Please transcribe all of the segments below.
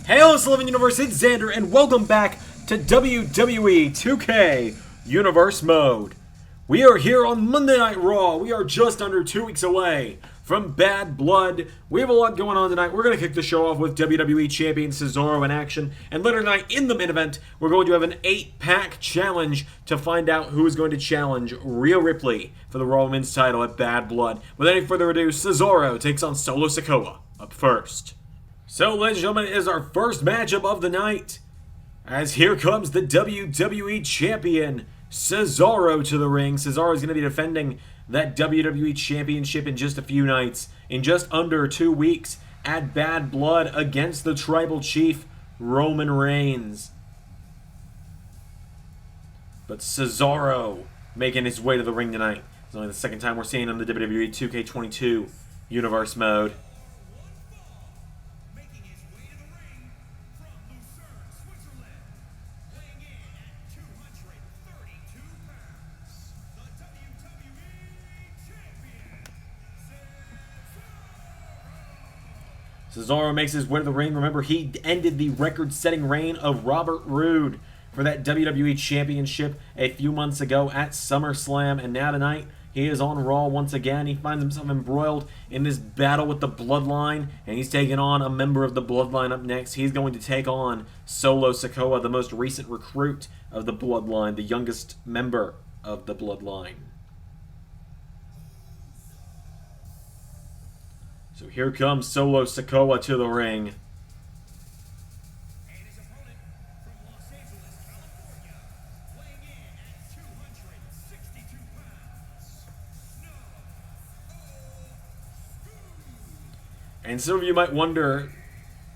Hey LS11 Universe, it's Xander, and welcome back to WWE 2K Universe Mode. We are here on Monday Night Raw. We are just under 2 weeks away from Bad Blood. We have a lot going on tonight. We're going to kick the show off with WWE Champion Cesaro in action. And later tonight, in the main event, we're going to have an 8-pack challenge to find out who is going to challenge Rhea Ripley for the Raw Women's title at Bad Blood. With any further ado, Cesaro takes on Solo Sikoa up first. So, ladies and gentlemen, it is our first matchup of the night, as here comes the WWE Champion, Cesaro, to the ring. Cesaro is going to be defending that WWE Championship in just a few nights, in just under 2 weeks, at Bad Blood against the Tribal Chief, Roman Reigns. But Cesaro making his way to the ring tonight. It's only the second time we're seeing him in the WWE 2K22 Universe Mode. Cesaro makes his way to the ring. Remember, he ended the record-setting reign of Robert Rood for that WWE Championship a few months ago at SummerSlam. And now tonight, he is on Raw once again. He finds himself embroiled in this battle with the Bloodline, and he's taking on a member of the Bloodline up next. He's going to take on Solo Sikoa, the most recent recruit of the Bloodline, the youngest member of the Bloodline. So here comes Solo Sikoa to the ring. And some of you might wonder,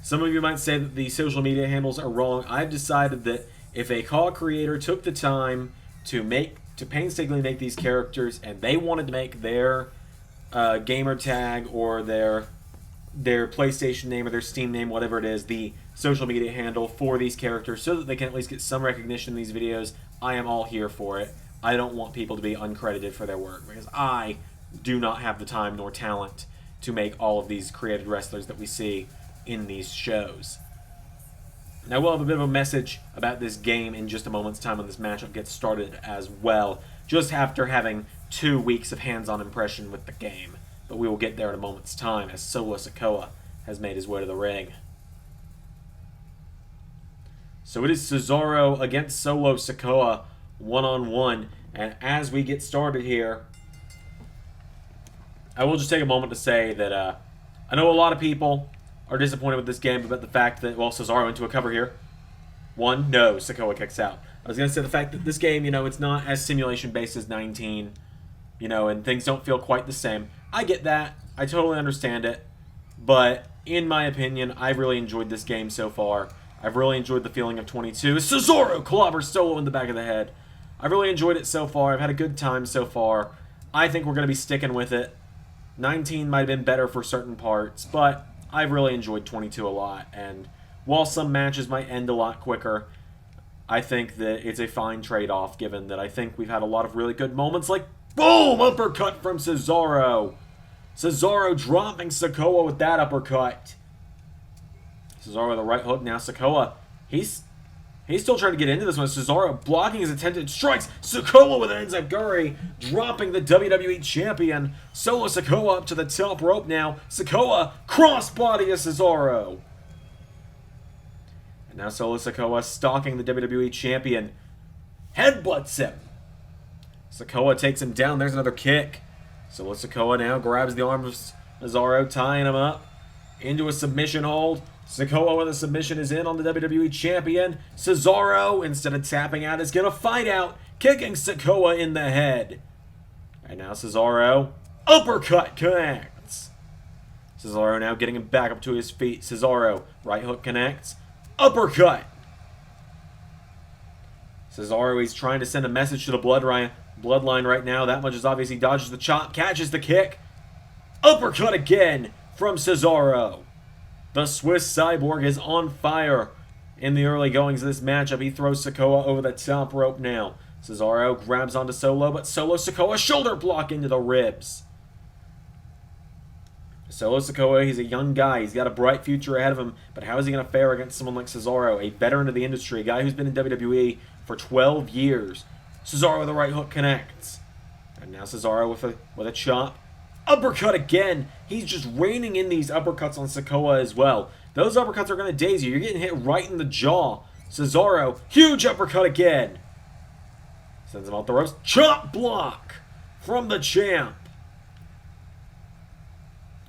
some of you might say that the social media handles are wrong. I've decided that if a CAW creator took the time to painstakingly make these characters, and they wanted to make their gamer tag or their PlayStation name or their Steam name, whatever it is, the social media handle for these characters, so that they can at least get some recognition in these videos, I am all here for it. I don't want people to be uncredited for their work, because I do not have the time nor talent to make all of these created wrestlers that we see in these shows. Now, we'll have a bit of a message about this game in just a moment's time when this matchup gets started as well, just after having 2 weeks of hands-on impression with the game. But we will get there in a moment's time as Solo Sikoa has made his way to the ring. So it is Cesaro against Solo Sikoa one-on-one. And as we get started here, I will just take a moment to say that I know a lot of people are disappointed with this game about the fact that, well, Cesaro into a cover here. No, Sikoa kicks out. I was going to say the fact that this game, it's not as simulation-based as 19, and things don't feel quite the same. I get that. I totally understand it. But, in my opinion, I've really enjoyed this game so far. I've really enjoyed the feeling of 22. Cesaro clobbers Solo in the back of the head. I've really enjoyed it so far. I've had a good time so far. I think we're going to be sticking with it. 19 might have been better for certain parts, but I've really enjoyed 22 a lot. And while some matches might end a lot quicker, I think that it's a fine trade-off, given that I think we've had a lot of really good moments, like, boom, uppercut from Cesaro. Cesaro dropping Sakoa with that uppercut. Cesaro with a right hook. Now Sakoa, he's still trying to get into this one. Cesaro blocking his attempted strikes. Sakoa with an enziguri, dropping the WWE Champion. Solo Sikoa up to the top rope now. Sakoa crossbody of Cesaro. And now Solo Sikoa stalking the WWE Champion. Headbutts him. Sakoa takes him down. There's another kick. Solo Sikoa now grabs the arm of Cesaro, tying him up into a submission hold. Sakoa with a submission is in on the WWE Champion. Cesaro, instead of tapping out, is going to fight out, kicking Sakoa in the head. And now Cesaro, uppercut connects. Cesaro now getting him back up to his feet. Cesaro, right hook connects. Uppercut. Cesaro, he's trying to send a message to the Bloodline right now. That much is obvious. He dodges the chop, catches the kick. Uppercut again from Cesaro. The Swiss Cyborg is on fire in the early goings of this matchup. He throws Sakoa over the top rope now. Cesaro grabs onto Solo, but Solo Sikoa shoulder block into the ribs. Solo Sikoa, he's a young guy. He's got a bright future ahead of him, but how is he going to fare against someone like Cesaro, a veteran of the industry, a guy who's been in WWE for 12 years? Cesaro with a right hook connects. And now Cesaro with a chop. Uppercut again. He's just raining in these uppercuts on Sakoa as well. Those uppercuts are going to daze you. You're getting hit right in the jaw. Cesaro, huge uppercut again. Sends him out the ropes. Chop block from the champ.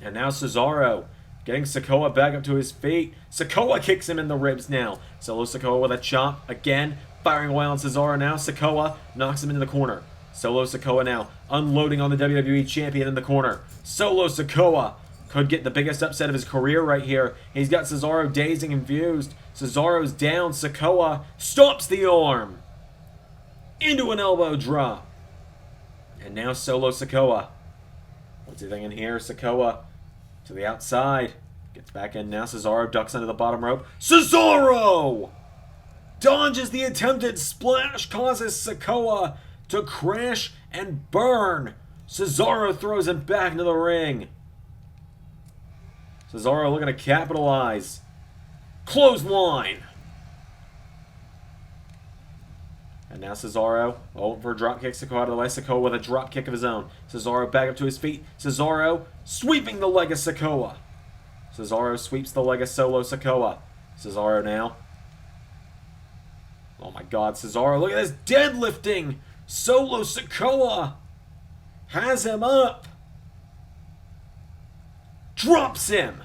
And now Cesaro getting Sakoa back up to his feet. Sakoa kicks him in the ribs now. Solo Sikoa with a chop again. Firing away on Cesaro now. Sakoa knocks him into the corner. Solo Sikoa now unloading on the WWE Champion in the corner. Solo Sikoa could get the biggest upset of his career right here. He's got Cesaro dazed and confused. Cesaro's down. Sakoa stops the arm into an elbow drop. And now Solo Sikoa. What's he thinking here? Sakoa to the outside. Gets back in now. Cesaro ducks under the bottom rope. Cesaro dodges the attempted splash, causes Sakoa to crash and burn. Cesaro throws him back into the ring. Cesaro looking to capitalize. Clothesline. And now Cesaro, for a drop kick, Sakoa out of the way. Sakoa with a drop kick of his own. Cesaro back up to his feet. Cesaro sweeping the leg of Sakoa. Cesaro sweeps the leg of Solo Sikoa. Cesaro now. Oh my god, Cesaro, look at this deadlifting. Solo Sikoa has him up. Drops him.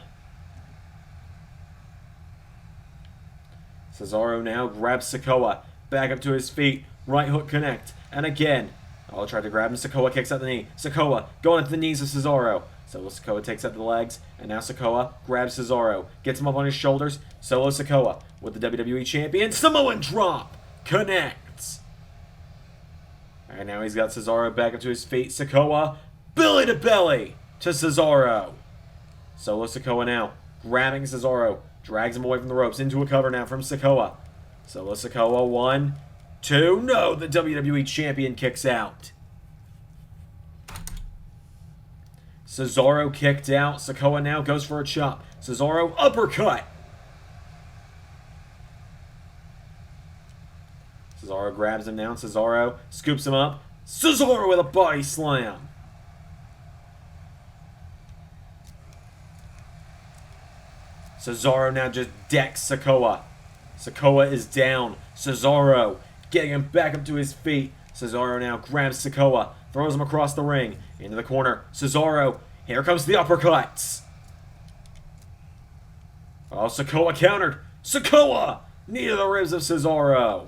Cesaro now grabs Sakoa. Back up to his feet. Right hook connect. And again. Oh, tried to grab him. Sakoa kicks out the knee. Sakoa going at the knees of Cesaro. Solo Sikoa takes out the legs. And now Sakoa grabs Cesaro. Gets him up on his shoulders. Solo Sikoa with the WWE Champion. Samoan drop. Connects. And now he's got Cesaro back up to his feet. Sakoa belly to belly to Cesaro. Solo Sikoa now grabbing Cesaro. Drags him away from the ropes. Into a cover now from Sakoa. Solo Sikoa, 1, 2. No, the WWE Champion kicks out. Cesaro kicked out. Sakoa now goes for a chop. Cesaro, uppercut. Cesaro grabs him down. Cesaro scoops him up. Cesaro with a body slam. Cesaro now just decks Sakoa. Sakoa is down. Cesaro getting him back up to his feet. Cesaro now grabs Sakoa. Throws him across the ring. Into the corner. Cesaro. Here comes the uppercuts. Oh, Sakoa countered. Sakoa! Knee to the ribs of Cesaro.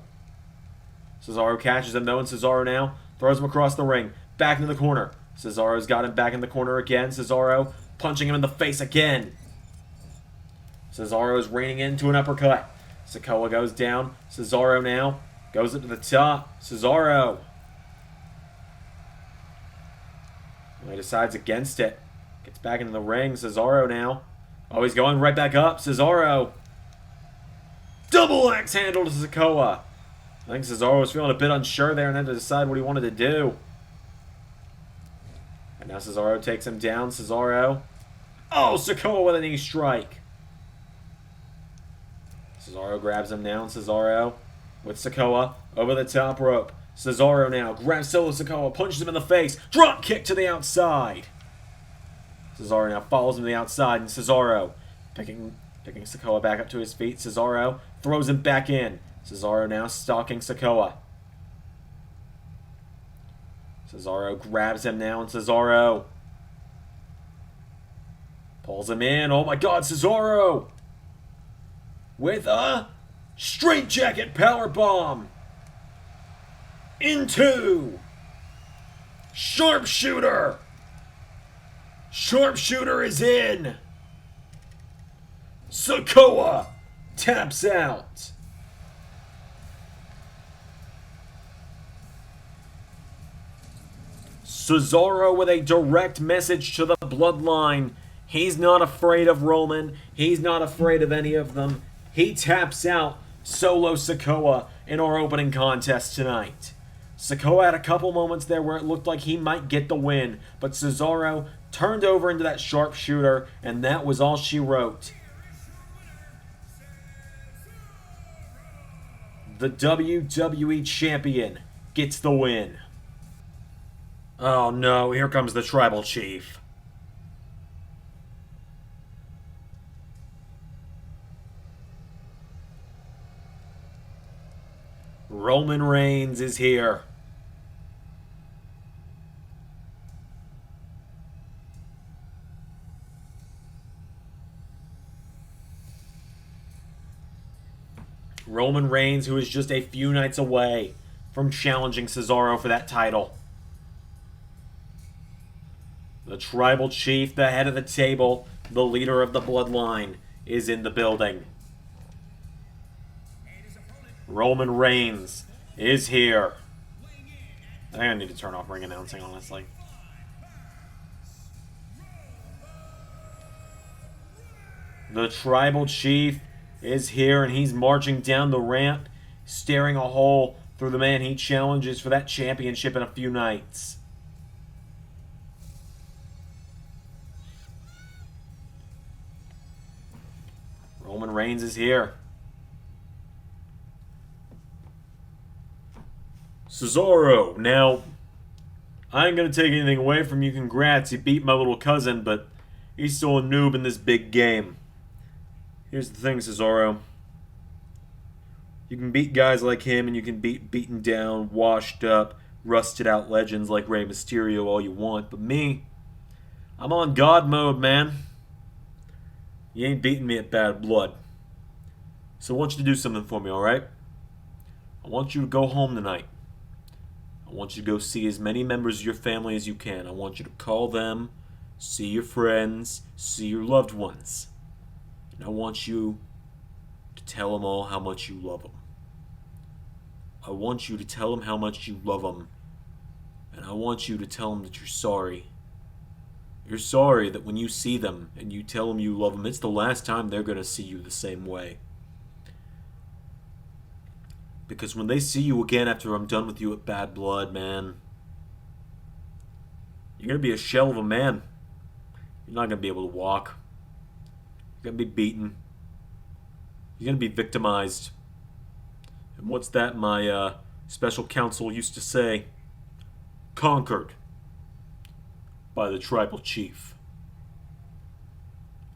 Cesaro catches him though, and Cesaro now throws him across the ring. Back into the corner. Cesaro's got him back in the corner again. Cesaro punching him in the face again. Cesaro's reining into an uppercut. Sakoa goes down. Cesaro now goes up to the top. Cesaro. Well, he decides against it. Gets back into the ring. Cesaro now. Oh, he's going right back up. Cesaro. Double axe handle to Sakoa. I think Cesaro was feeling a bit unsure there and had to decide what he wanted to do. And now Cesaro takes him down. Cesaro. Oh, Sakoa with a knee strike. Cesaro grabs him down. Cesaro with Sakoa over the top rope. Cesaro now grabs Solo Sikoa, punches him in the face. Drop kick to the outside. Cesaro now follows him to the outside, and Cesaro picking Sakoa back up to his feet. Cesaro throws him back in. Cesaro now stalking Sakoa. Cesaro grabs him now, and Cesaro pulls him in. Oh my god, Cesaro! With a straitjacket powerbomb into Sharpshooter. Sharpshooter is in. Sakoa taps out. Cesaro with a direct message to the bloodline. He's not afraid of Roman. He's not afraid of any of them. He taps out Solo Sikoa in our opening contest tonight. Sakoa had a couple moments there where it looked like he might get the win, but Cesaro turned over into that sharpshooter, and that was all she wrote. The WWE Champion gets the win. Oh no, here comes the Tribal Chief. Roman Reigns is here. Roman Reigns, who is just a few nights away from challenging Cesaro for that title. The Tribal Chief, the head of the table, the leader of the bloodline, is in the building. Roman Reigns is here. I think I need to turn off ring announcing, honestly. The Tribal Chief is here, and he's marching down the ramp, staring a hole through the man he challenges for that championship in a few nights. Roman Reigns is here. Cesaro. Now, I ain't going to take anything away from you. Congrats, you beat my little cousin, but he's still a noob in this big game. Here's the thing, Cesaro. You can beat guys like him, and you can beat beaten down, washed up, rusted out legends like Rey Mysterio all you want, but me, I'm on God mode, man. You ain't beating me at Bad Blood. So I want you to do something for me, alright? I want you to go home tonight. I want you to go see as many members of your family as you can. I want you to call them, see your friends, see your loved ones. And I want you to tell them all how much you love them. I want you to tell them how much you love them. And I want you to tell them that you're sorry. You're sorry that when you see them and you tell them you love them, it's the last time they're going to see you the same way. Because when they see you again after I'm done with you at Bad Blood, man, you're going to be a shell of a man. You're not going to be able to walk. You're going to be beaten. You're going to be victimized. And what's that my special counsel used to say? Conquered by the Tribal Chief.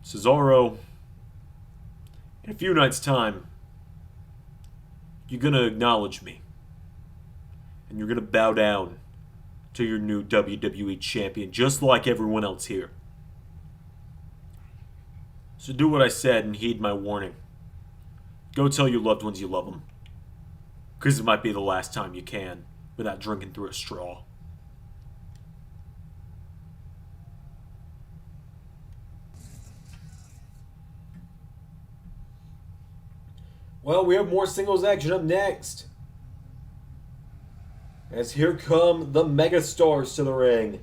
Cesaro, in a few nights' time, you're going to acknowledge me. And you're going to bow down to your new WWE Champion, just like everyone else here. So do what I said and heed my warning. Go tell your loved ones you love them. Because it might be the last time you can without drinking through a straw. Well, we have more singles action up next. As here come the megastars to the ring.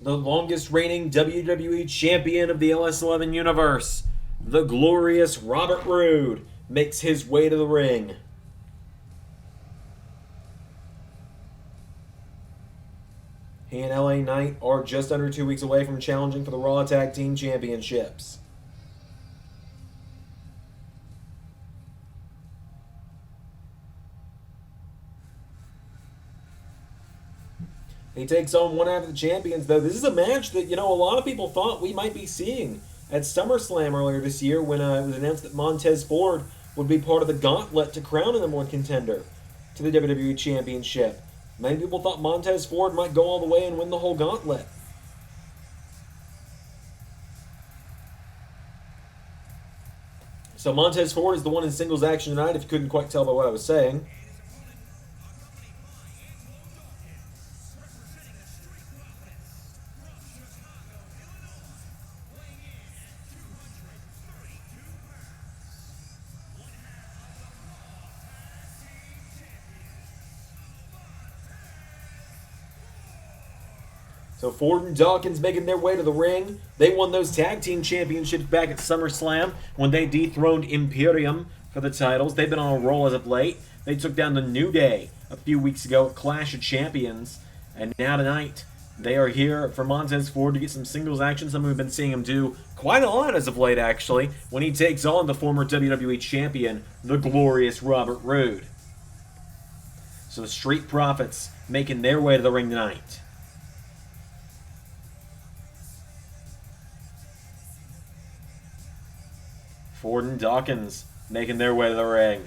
The longest reigning WWE Champion of the LS11 Universe, the glorious Robert Rood, makes his way to the ring. He and LA Knight are just under 2 weeks away from challenging for the Raw Tag Team Championships. He takes on one half of the champions, though. This is a match that, a lot of people thought we might be seeing at SummerSlam earlier this year when it was announced that Montez Ford would be part of the gauntlet to crown a number one contender to the WWE Championship. Many people thought Montez Ford might go all the way and win the whole gauntlet. So Montez Ford is the one in singles action tonight, if you couldn't quite tell by what I was saying. So Ford and Dawkins making their way to the ring. They won those tag team championships back at SummerSlam when they dethroned Imperium for the titles. They've been on a roll as of late. They took down the New Day a few weeks ago at Clash of Champions. And now tonight, they are here for Montez Ford to get some singles action. Something we've been seeing him do quite a lot as of late, actually, when he takes on the former WWE Champion, the glorious Robert Roode. So the Street Profits making their way to the ring tonight. Ford and Dawkins making their way to the ring.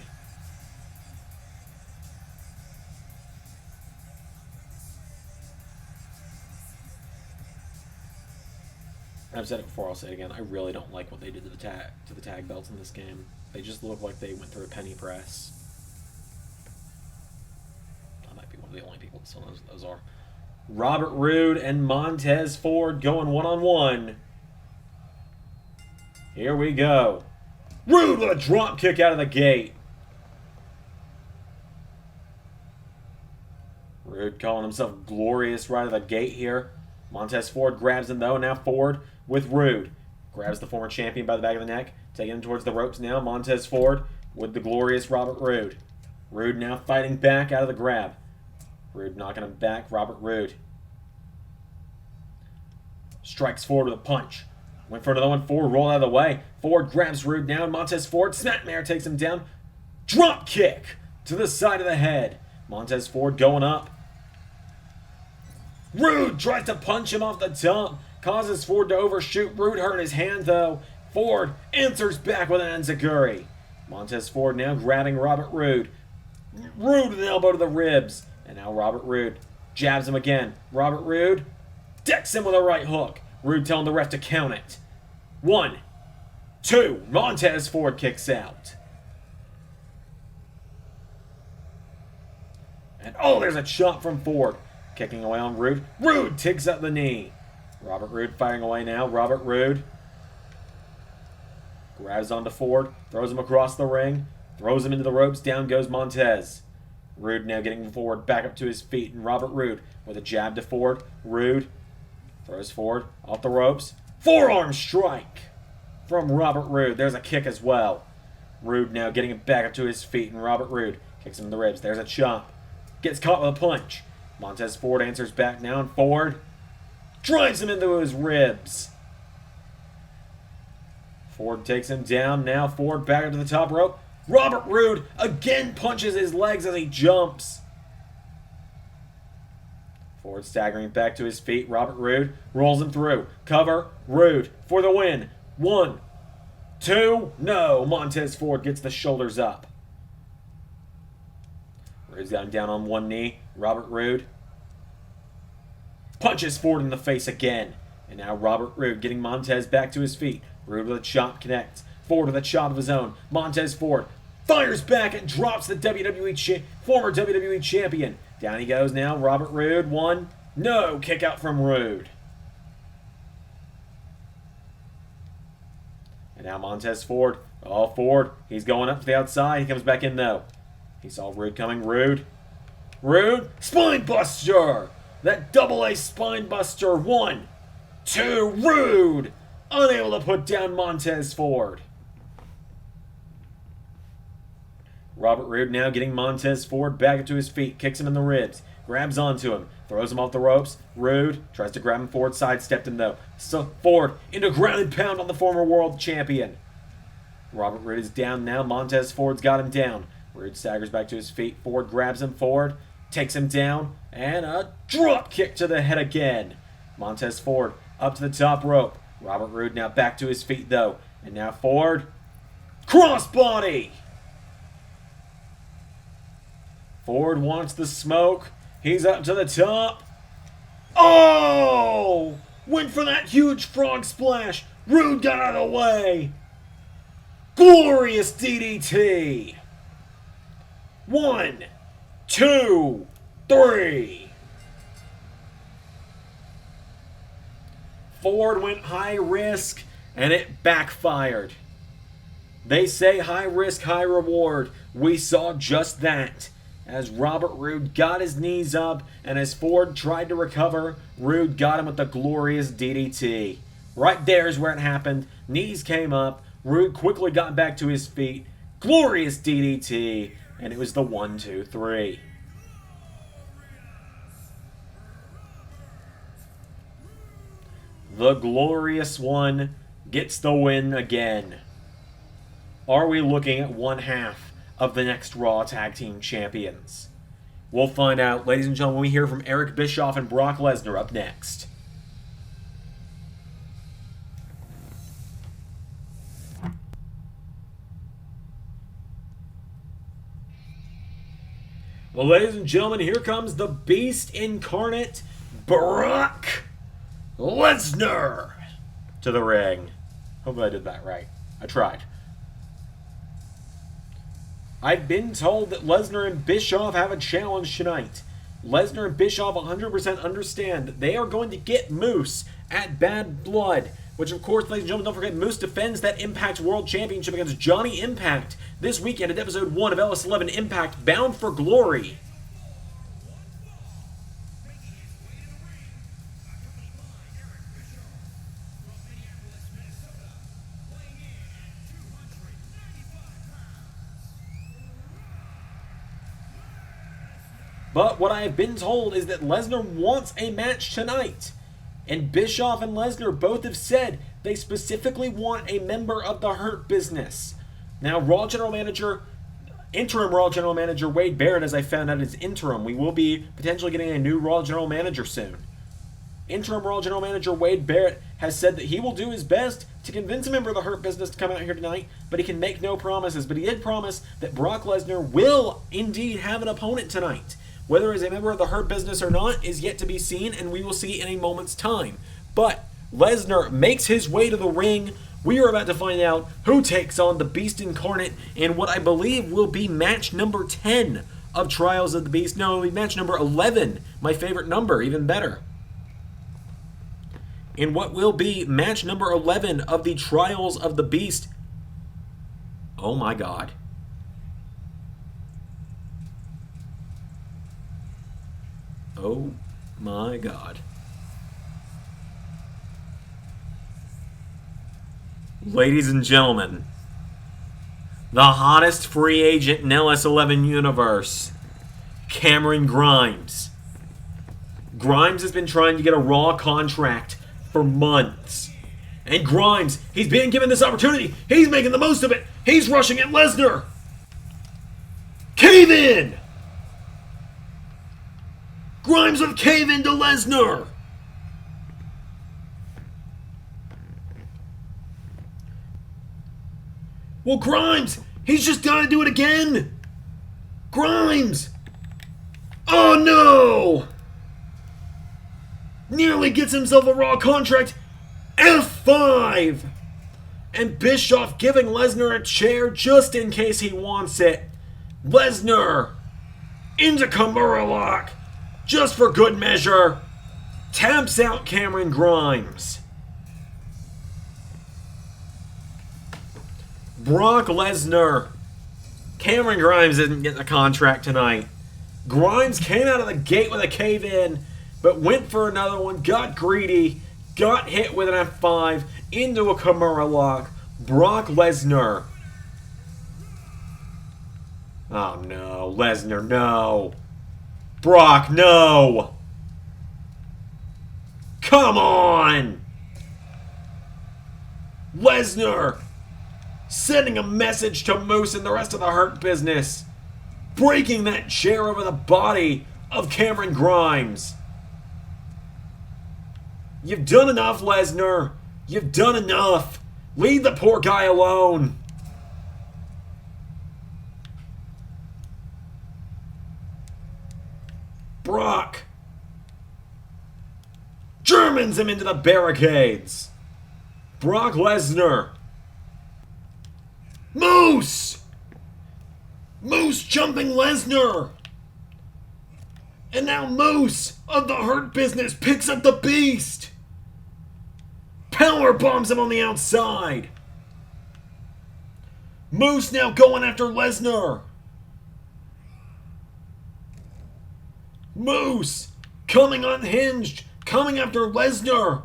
I've said it before, I'll say it again. I really don't like what they did to the tag belts in this game. They just look like they went through a penny press. I might be one of the only people that saw those are. Robert Roode and Montez Ford going one-on-one. Here we go. Roode with a drop kick out of the gate. Roode calling himself glorious right out of the gate here. Montez Ford grabs him though. Now Ford with Roode. Grabs the former champion by the back of the neck. Taking him towards the ropes now. Montez Ford with the glorious Robert Roode. Roode now fighting back out of the grab. Roode knocking him back. Robert Roode strikes Ford with a punch. Went for another one. Ford rolled out of the way. Ford grabs Roode down. Montez Ford, Snapmare takes him down. Drop kick to the side of the head. Montez Ford going up. Roode tries to punch him off the top. Causes Ford to overshoot. Roode hurt his hand though. Ford answers back with an enziguri. Montez Ford now grabbing Robert Roode. Roode with an elbow to the ribs. And now Robert Roode jabs him again. Robert Roode decks him with a right hook. Roode telling the ref to count it. 1, 2. Montez Ford kicks out. And oh, there's a chop from Ford. Kicking away on Roode. Roode takes out the knee. Robert Roode firing away now. Robert Roode grabs onto Ford. Throws him across the ring. Throws him into the ropes. Down goes Montez. Roode now getting Ford back up to his feet. And Robert Roode with a jab to Ford. Roode throws Ford off the ropes. Forearm strike from Robert Roode. There's a kick as well. Roode now getting him back up to his feet. And Robert Roode kicks him in the ribs. There's a chop. Gets caught with a punch. Montez Ford answers back now. And Ford drives him into his ribs. Ford takes him down. Now Ford back up to the top rope. Robert Roode again punches his legs as he jumps. Ford staggering back to his feet. Robert Roode rolls him through. Cover. Roode for the win. 1, 2. No. Montez Ford gets the shoulders up. Roode's got him down on one knee. Robert Roode punches Ford in the face again. And now Robert Roode getting Montez back to his feet. Roode with a chop connects. Ford with a chop of his own. Montez Ford fires back and drops the former WWE Champion. Down he goes now. Robert Roode. 1. No. Kick out from Roode. And now Montez Ford. Oh, Ford. He's going up to the outside. He comes back in though. He saw Roode coming. Roode. Spine buster. That double-A spine buster. 1, 2. Roode unable to put down Montez Ford. Robert Roode now getting Montez Ford back to his feet. Kicks him in the ribs. Grabs onto him. Throws him off the ropes. Roode tries to grab him forward. Sidestepped him though. So Ford into ground and pound on the former world champion. Robert Roode is down now. Montez Ford's got him down. Roode staggers back to his feet. Ford grabs him. Ford takes him down. And a drop kick to the head again. Montez Ford up to the top rope. Robert Roode now back to his feet though. And now Ford. Crossbody. Ford wants the smoke. He's up to the top. Oh! Went for that huge frog splash. Roode got out of the way. Glorious DDT. 1, 2, 3. Ford went high risk, and it backfired. They say high risk, high reward. We saw just that. as Robert Roode got his knees up, and as Ford tried to recover, Roode got him with the glorious DDT. Right there is where it happened. Knees came up. Roode quickly got back to his feet. Glorious DDT, and it was the 1, 2, 3. The Glorious One gets the win again. Are we looking at one half of the next Raw Tag Team Champions? We'll find out, ladies and gentlemen, when we hear from Eric Bischoff and Brock Lesnar up next. Well, ladies and gentlemen, here comes the Beast Incarnate, Brock Lesnar, to the ring. Hopefully I did that right. I tried. I've been told that Lesnar and Bischoff have a challenge tonight. Lesnar and Bischoff 100% understand that they are going to get Moose at Bad Blood, which, of course, ladies and gentlemen, don't forget, Moose defends that Impact World Championship against Johnny Impact this weekend at Episode 1 of LS11 Impact, Bound for Glory. But what I have been told is that Lesnar wants a match tonight. And Bischoff and Lesnar both have said they specifically want a member of the Hurt Business. Now, interim Raw General Manager Wade Barrett, as I found out, is interim. We will be potentially getting a new Raw General Manager soon. Interim Raw General Manager Wade Barrett has said that he will do his best to convince a member of the Hurt Business to come out here tonight, but he can make no promises. But he did promise that Brock Lesnar will indeed have an opponent tonight. Whether as a member of the Hurt Business or not is yet to be seen, and we will see in a moment's time. But Lesnar makes his way to the ring. We are about to find out who takes on the Beast Incarnate in what I believe will be match number 10 of Trials of the Beast. No, it'll be match number 11, my favorite number, even better. In what will be match number 11 of the Trials of the Beast. Oh my God. Oh my God. Ladies and gentlemen, the hottest free agent in LS11 Universe, Cameron Grimes. Grimes has been trying to get a Raw contract for months. And Grimes, he's being given this opportunity. He's making the most of it. He's rushing at Lesnar. Cave in! Grimes with cave into Lesnar. Well, Grimes, he's just got to do it again. Grimes. Oh, no. Nearly gets himself a Raw contract. F5. And Bischoff giving Lesnar a chair just in case he wants it. Lesnar into Kimura lock. Just for good measure, taps out Cameron Grimes. Brock Lesnar. Cameron Grimes didn't get the contract tonight. Grimes came out of the gate with a cave-in, but went for another one, got greedy, got hit with an F5, into a Kimura lock. Brock Lesnar. Oh no, Lesnar, no. Brock, no! Come on! Lesnar sending a message to Moose and the rest of the Hurt Business, breaking that chair over the body of Cameron Grimes. You've done enough, Lesnar. You've done enough. Leave the poor guy alone. Brock Germans him into the barricades. Brock Lesnar. Moose jumping Lesnar. And now Moose of the Hurt Business picks up the Beast. Power bombs him on the outside. Moose now going after Lesnar. Moose coming unhinged, coming after Lesnar.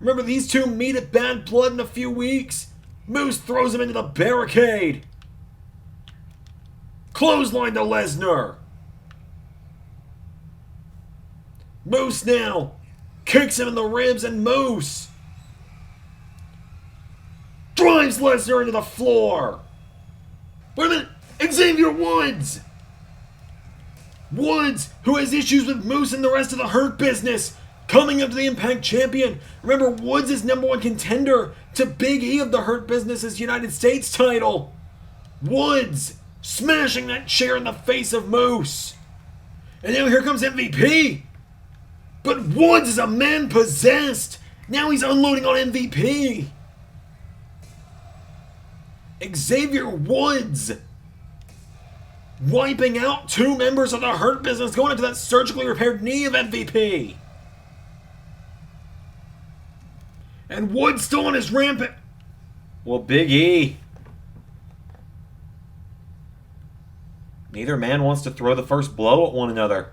Remember, these two meet at Bad Blood in a few weeks? Moose throws him into the barricade. Clothesline to Lesnar. Moose now kicks him in the ribs, and Moose drives Lesnar into the floor. Wait a minute, Xavier Woods! Woods, who has issues with Moose and the rest of the Hurt Business, coming up to the Impact Champion. Remember, Woods is #1 contender to Big E of the Hurt Business's United States title. Woods smashing that chair in the face of Moose. And now here comes MVP. But Woods is a man possessed. Now he's unloading on MVP. Xavier Woods wiping out 2 members of the Hurt Business, going into that surgically repaired knee of MVP. And Woods still on his rampant. Well, Big E. Neither man wants to throw the first blow at one another.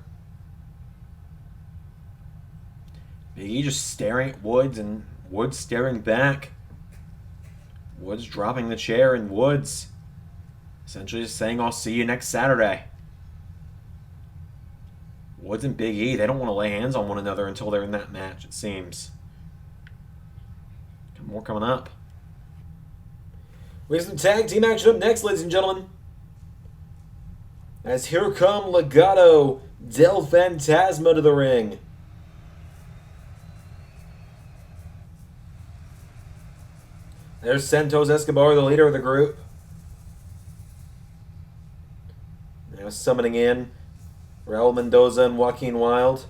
Big E just staring at Woods, and Woods staring back. Woods dropping the chair, and Woods essentially just saying, I'll see you next Saturday. Woods and Big E, they don't want to lay hands on one another until they're in that match, it seems. More coming up. We have some tag team action up next, ladies and gentlemen. As here come Legado del Fantasma to the ring. There's Santos Escobar, the leader of the group. Now summoning in Raul Mendoza and Joaquin Wilde.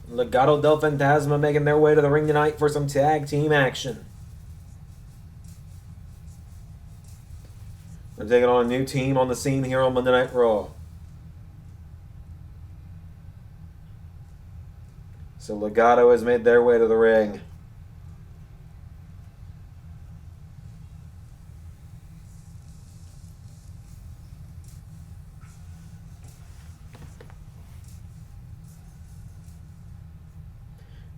Legado del Fantasma making their way to the ring tonight for some tag team action. They're taking on a new team on the scene here on Monday Night Raw. So Legado has made their way to the ring.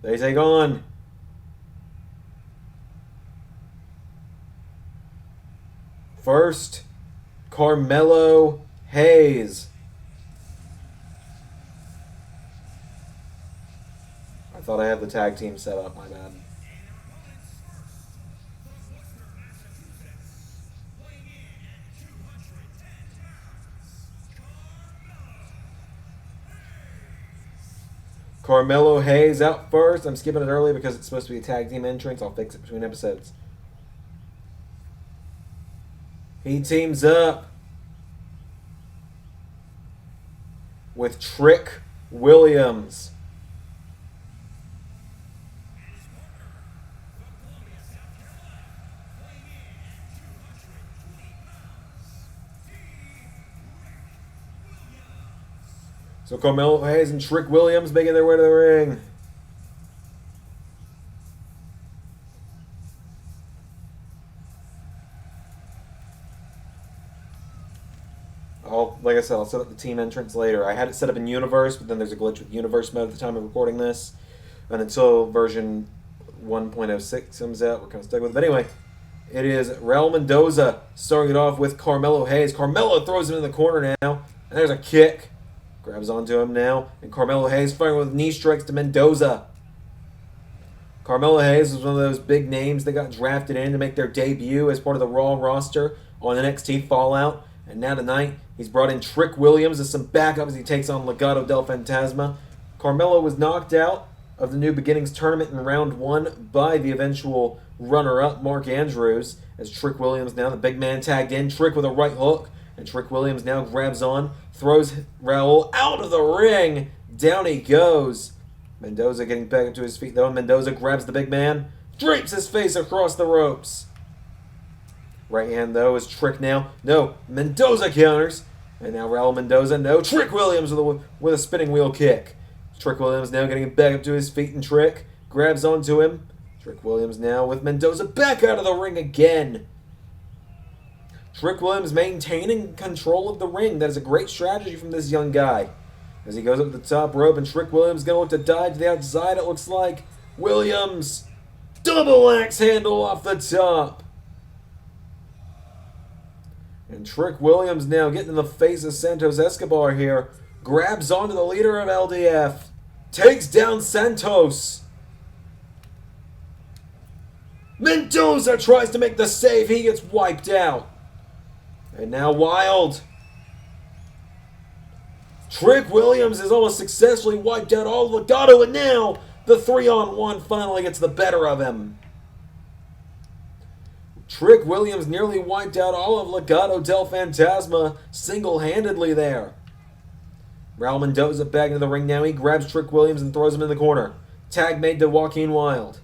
They take on first Carmelo Hayes. I thought I had the tag team set up, my bad. Carmelo Hayes out first. I'm skipping it early because it's supposed to be a tag team entrance. I'll fix it between episodes. He teams up with Trick Williams. So Carmelo Hayes and Trick Williams making their way to the ring. Like I said, I'll set up the team entrance later. I had it set up in Universe, but then there's a glitch with Universe mode at the time of recording this. And until version 1.06 comes out, we're kind of stuck with it. But anyway, it is Raul Mendoza starting it off with Carmelo Hayes. Carmelo throws him in the corner now. And there's a kick. Grabs onto him now. And Carmelo Hayes firing with knee strikes to Mendoza. Carmelo Hayes was one of those big names that got drafted in to make their debut as part of the Raw roster on NXT Fallout. And now tonight, he's brought in Trick Williams as some backup as he takes on Legado del Fantasma. Carmelo was knocked out of the New Beginnings tournament in round 1 by the eventual runner-up, Mark Andrews, as Trick Williams now, the big man, tagged in. Trick with a right hook, and Trick Williams now grabs on, throws Raul out of the ring. Down he goes. Mendoza getting back into his feet, though. Mendoza grabs the big man, drapes his face across the ropes. Right hand, though, is Trick now. No, Mendoza counters. And now Raul Mendoza, no. Trick Williams with a spinning wheel kick. Trick Williams now getting back up to his feet, and Trick grabs onto him. Trick Williams now with Mendoza back out of the ring again. Trick Williams maintaining control of the ring. That is a great strategy from this young guy. As he goes up the top rope, and Trick Williams going to look to dive to the outside, it looks like. Williams, double axe handle off the top. And Trick Williams now getting in the face of Santos Escobar here. Grabs onto the leader of LDF. Takes down Santos. Mendoza tries to make the save. He gets wiped out. And now Wild. Trick Williams has almost successfully wiped out all of Legado. And now the 3-on-1 finally gets the better of him. Trick Williams nearly wiped out all of Legado del Fantasma single-handedly there. Raul Mendoza back into the ring now. He grabs Trick Williams and throws him in the corner. Tag made to Joaquin Wilde.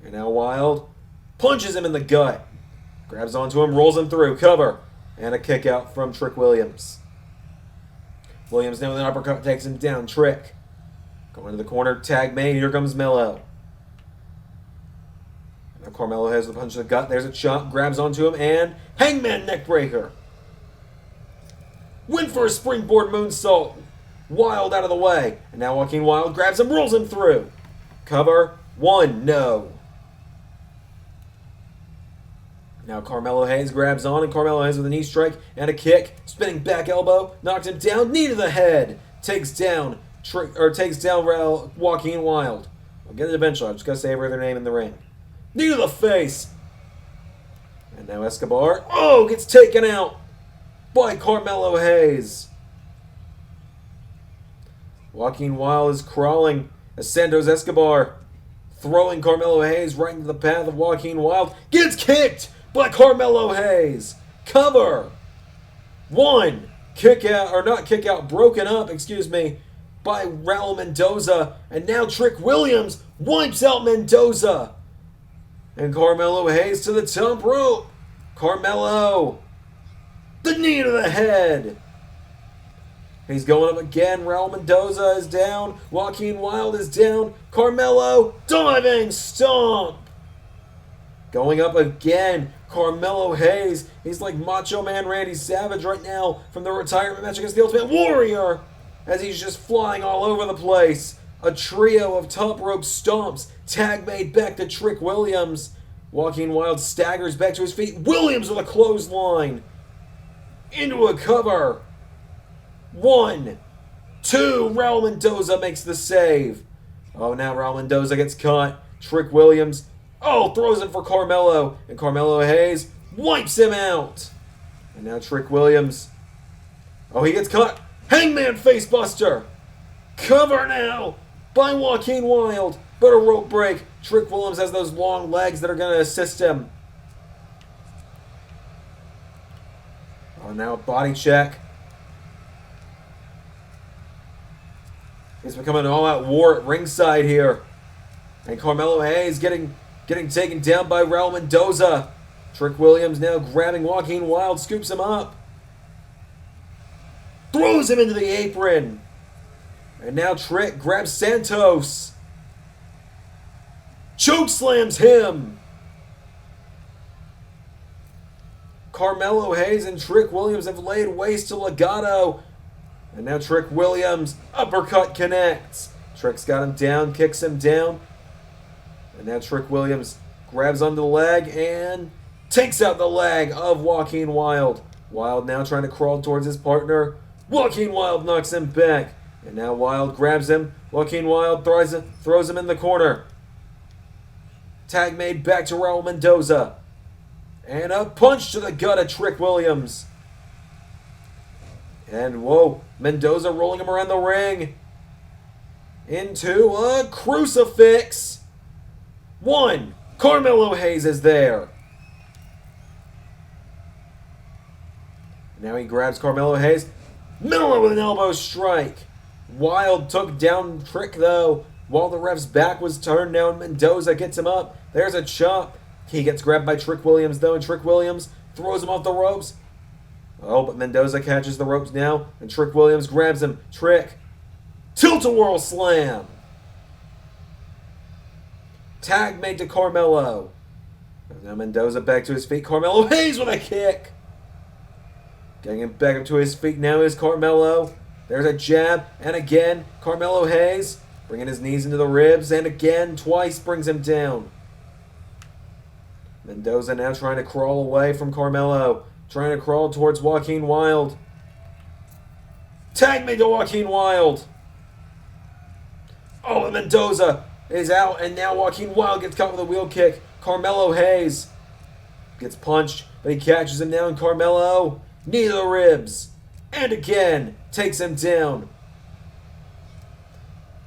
And now Wilde punches him in the gut. Grabs onto him, rolls him through. Cover. And a kick out from Trick Williams. Williams now with an uppercut takes him down. Trick. Going to the corner. Tag made. Here comes Mello. Now Carmelo has the punch to the gut. There's a chop. Grabs onto him. And Hangman neckbreaker. Went for a springboard moonsault. Wild out of the way. And now Joaquin Wilde grabs him. Rolls him through. Cover. 1. No. Now Carmelo Hayes grabs on, and Carmelo Hayes with a knee strike and a kick. Spinning back elbow. Knocked him down. Knee to the head. Takes down Joaquin Wilde. I'll get it eventually. I'm just going to say every other name in the ring. Knee to the face. And now Escobar. Oh, gets taken out by Carmelo Hayes. Joaquin Wilde is crawling as Santos Escobar throwing Carmelo Hayes right into the path of Joaquin Wilde. Gets kicked by Carmelo Hayes. Cover. 1. Kick out, or not kick out, broken up, excuse me, by Raul Mendoza. And now Trick Williams wipes out Mendoza. And Carmelo Hayes to the top rope. Carmelo. The knee to the head. He's going up again. Raul Mendoza is down. Joaquin Wilde is down. Carmelo diving stomp. Going up again. Carmelo Hayes. He's like Macho Man Randy Savage right now from the retirement match against the Ultimate Warrior. As he's just flying all over the place. A trio of top rope stomps. Tag made back to Trick Williams. Joaquin Wilde staggers back to his feet. Williams with a clothesline. Into a cover. 1, 2. Raul Mendoza makes the save. Oh, now Raul Mendoza gets caught. Trick Williams, throws it for Carmelo. And Carmelo Hayes wipes him out. And now Trick Williams. He gets caught. Hangman facebuster. Cover now by Joaquin Wilde. But a rope break. Trick Williams has those long legs that are going to assist him. Now a body check. It's becoming an all-out war at ringside here. And Carmelo Hayes getting taken down by Raul Mendoza. Trick Williams now grabbing Joaquin Wilde, scoops him up. Throws him into the apron. And now Trick grabs Santos. Chokeslams him. Carmelo Hayes and Trick Williams have laid waste to Legado. And now Trick Williams, uppercut connects. Trick's got him down, kicks him down. And now Trick Williams grabs onto the leg and takes out the leg of Joaquin Wilde. Wilde now trying to crawl towards his partner. Joaquin Wilde knocks him back. And now Wilde grabs him. Joaquin Wilde throws him in the corner. Tag made back to Raul Mendoza. And a punch to the gut of Trick Williams. And Mendoza rolling him around the ring. Into a crucifix. 1. Carmelo Hayes is there. Now he grabs Carmelo Hayes. Miller with an elbow strike. Wilde took down Trick though. While the ref's back was turned now, Mendoza gets him up. There's a chop. He gets grabbed by Trick Williams, though, and Trick Williams throws him off the ropes. Oh, but Mendoza catches the ropes now, and Trick Williams grabs him. Trick. Tilt-a-whirl slam. Tag made to Carmelo. Now Mendoza back to his feet. Carmelo Hayes with a kick. Getting him back up to his feet now is Carmelo. There's a jab, and again, Carmelo Hayes bringing his knees into the ribs, and again, twice brings him down. Mendoza now trying to crawl away from Carmelo. Trying to crawl towards Joaquin Wilde. Tag me to Joaquin Wilde. Oh, and Mendoza is out, and now Joaquin Wilde gets caught with a wheel kick. Carmelo Hayes gets punched, but he catches him now, and Carmelo, knee to the ribs. And again, takes him down.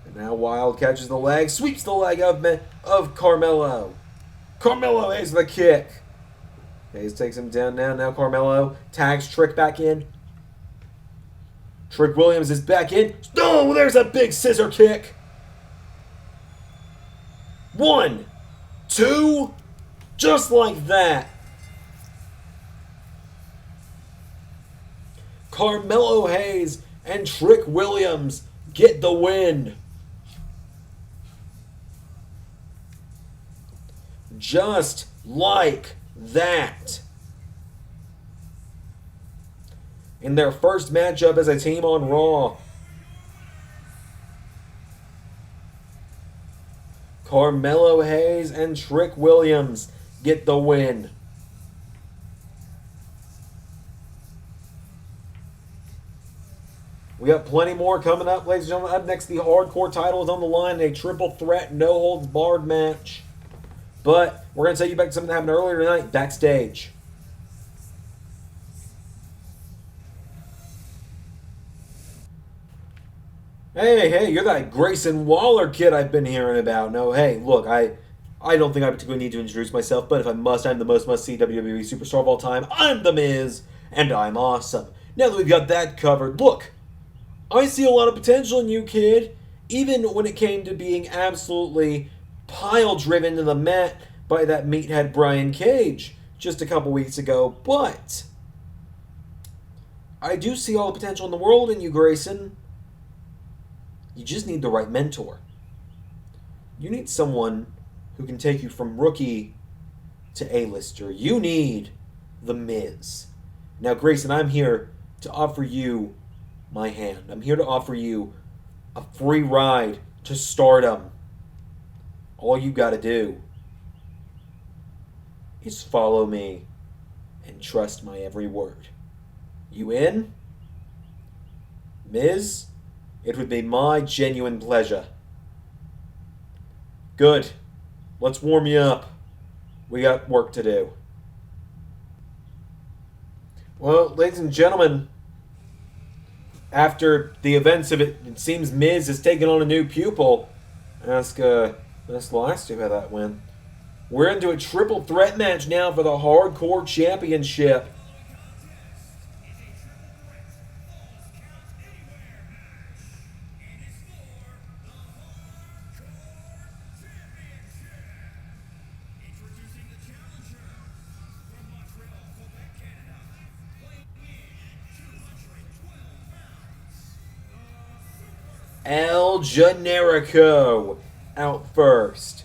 And now Wilde catches the leg, sweeps the leg of Carmelo. Carmelo Hayes with a kick. Hayes takes him down now. Now Carmelo tags Trick back in. Trick Williams is back in. Oh, there's a big scissor kick. 1, 2, just like that. Carmelo Hayes and Trick Williams get the win. Just like that. In their first matchup as a team on Raw, Carmelo Hayes and Trick Williams get the win. We got plenty more coming up, ladies and gentlemen. Up next, the hardcore title is on the line in a triple threat, no holds barred match. But we're going to take you back to something that happened earlier tonight, backstage. Hey, you're that Grayson Waller kid I've been hearing about. No, hey, look, I don't think I particularly need to introduce myself, but if I must, I'm the most must-see WWE superstar of all time. I'm The Miz, and I'm awesome. Now that we've got that covered, look, I see a lot of potential in you, kid, even when it came to being absolutely pile-driven to the mat by that meathead Brian Cage just a couple weeks ago, but I do see all the potential in the world in you, Grayson. You just need the right mentor. You need someone who can take you from rookie to A-lister. You need The Miz. Now, Grayson, I'm here to offer you my hand. I'm here to offer you a free ride to stardom. All you gotta do is follow me and trust my every word. You in? Miz? It would be my genuine pleasure. Good. Let's warm you up. We got work to do. Well, ladies and gentlemen, after the events of it, it seems Miz has taken on a new pupil. Ask Last how that went. We're into a triple threat match now for the Hardcore Championship. El Generico out first.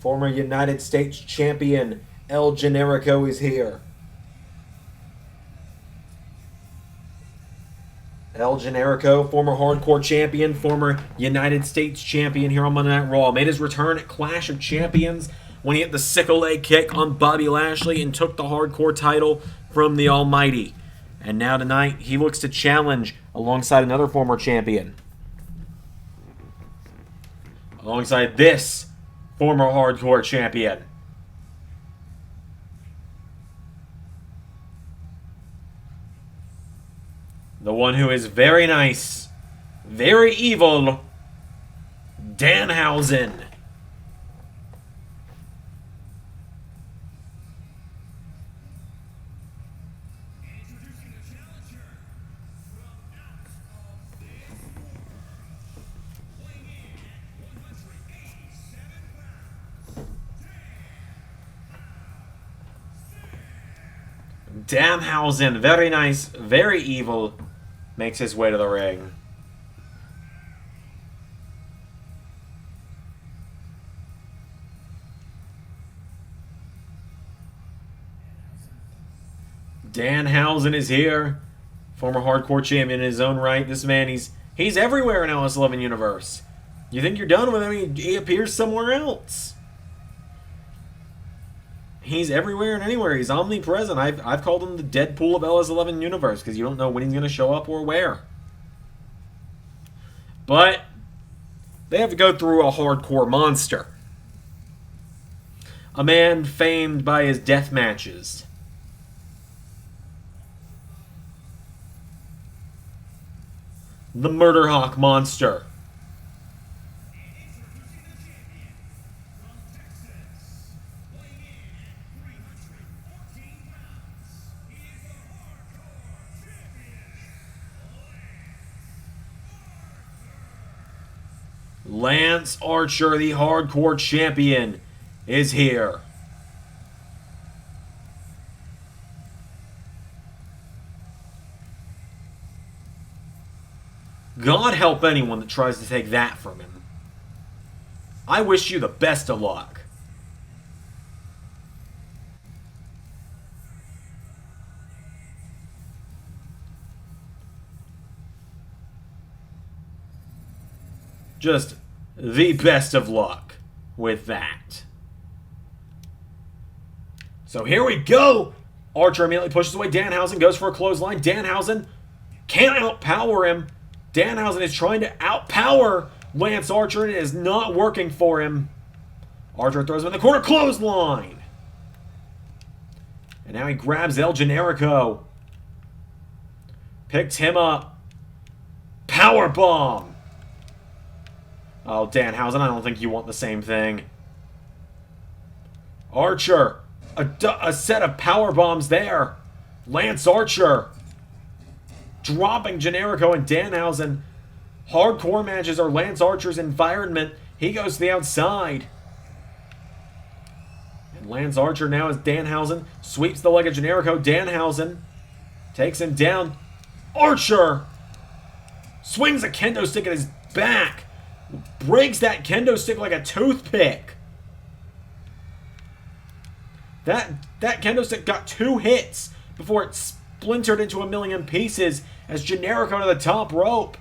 Former United States champion El Generico is here. El Generico, former Hardcore champion, former United States champion here on Monday Night Raw, made his return at Clash of Champions when he hit the sickle leg kick on Bobby Lashley and took the Hardcore title from the Almighty. And now tonight, he looks to challenge alongside another former champion. Alongside this former Hardcore champion. The one who is very nice, very evil, Danhausen. Danhausen, very nice, very evil, makes his way to the ring. Danhausen is here. Former hardcore champion in his own right. This man, he's everywhere in LS11 Universe. You think you're done with him, he appears somewhere else. He's everywhere and anywhere. He's omnipresent. I've called him the Deadpool of LS11 Universe because you don't know when he's going to show up or where. But they have to go through a hardcore monster. A man famed by his death matches. The Murder Hawk Monster. Lance Archer, the hardcore champion, is here. God help anyone that tries to take that from him. I wish you the best of luck. Just the best of luck with that. So here we go. Archer immediately pushes away Danhausen, goes for a clothesline. Danhausen can't outpower him. Danhausen is trying to outpower Lance Archer, and it is not working for him. Archer throws him in the corner, clothesline. And now he grabs El Generico. Picks him up. Power bomb. Oh, Danhausen, I don't think you want the same thing. Archer. A set of power bombs there. Lance Archer. Dropping Generico and Danhausen. Hardcore matches are Lance Archer's environment. He goes to the outside. And Lance Archer now as Danhausen sweeps the leg of Generico. Danhausen takes him down. Archer swings a kendo stick at his back. Breaks that kendo stick like a toothpick. That kendo stick got 2 hits before it splintered into a million pieces as Generico to the top rope.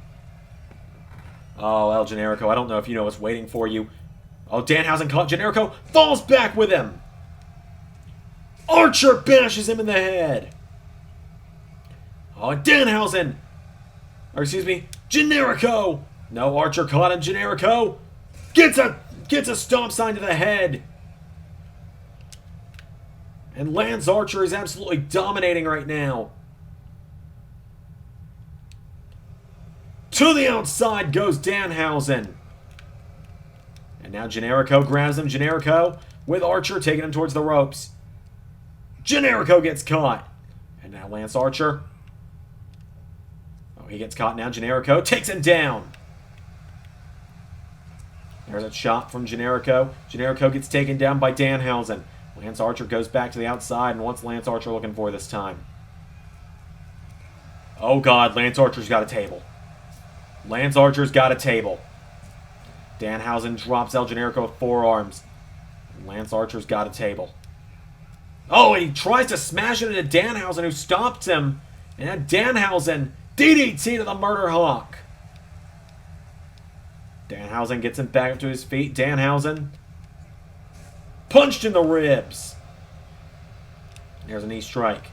Oh, El Generico, I don't know if you know what's waiting for you. Oh, Danhausen caught Generico, falls back with him. Archer bashes him in the head. Oh, Danhausen. Or excuse me, Generico. No, Archer caught him. Generico gets a stomp sign to the head. And Lance Archer is absolutely dominating right now. To the outside goes Danhausen. And now Generico grabs him. Generico with Archer taking him towards the ropes. Generico gets caught. And now Lance Archer. Oh, he gets caught now. Generico takes him down. There's a shot from Generico. Generico gets taken down by Danhausen. Lance Archer goes back to the outside, and what's Lance Archer looking for this time? Oh God, Lance Archer's got a table. Lance Archer's got a table. Danhausen drops El Generico with forearms. And Lance Archer's got a table. Oh, and he tries to smash it into Danhausen, who stops him. And now Danhausen, DDT to the Murder Hawk. Danhausen gets him back up to his feet. Danhausen punched in the ribs. There's a knee strike.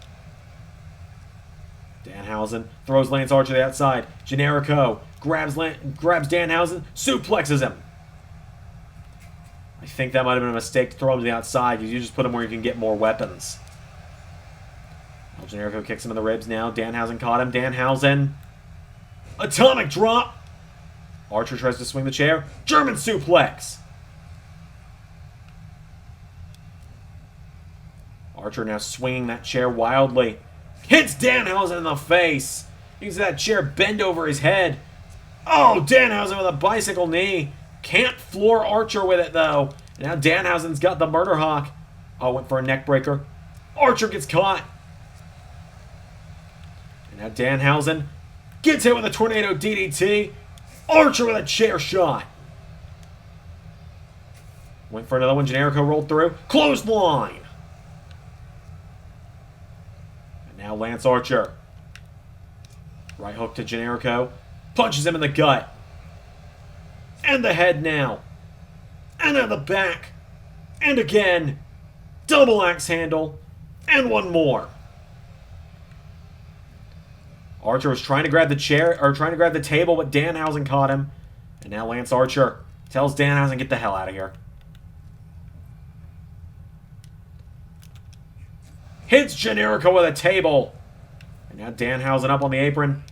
Danhausen throws Lance Archer to the outside. Generico grabs Danhausen, suplexes him. I think that might have been a mistake to throw him to the outside because you just put him where you can get more weapons. El Generico kicks him in the ribs now. Danhausen caught him. Danhausen. Atomic drop. Archer tries to swing the chair. German suplex. Archer now swinging that chair wildly. Hits Danhausen in the face. You can see that chair bend over his head. Oh, Danhausen with a bicycle knee. Can't floor Archer with it, though. And now Danhausen's got the Murder Hawk. Oh, went for a neck breaker. Archer gets caught. And now Danhausen gets hit with a tornado DDT. Archer with a chair shot. Went for another one. Generico rolled through. Clothesline. And now Lance Archer. Right hook to Generico. Punches him in the gut. And the head now. And at the back. And again. Double axe handle. And one more. Archer was trying to grab the chair, or trying to grab the table, but Danhausen caught him. And now Lance Archer tells Danhausen, get the hell out of here. Hits Generico with a table. And now Danhausen up on the apron.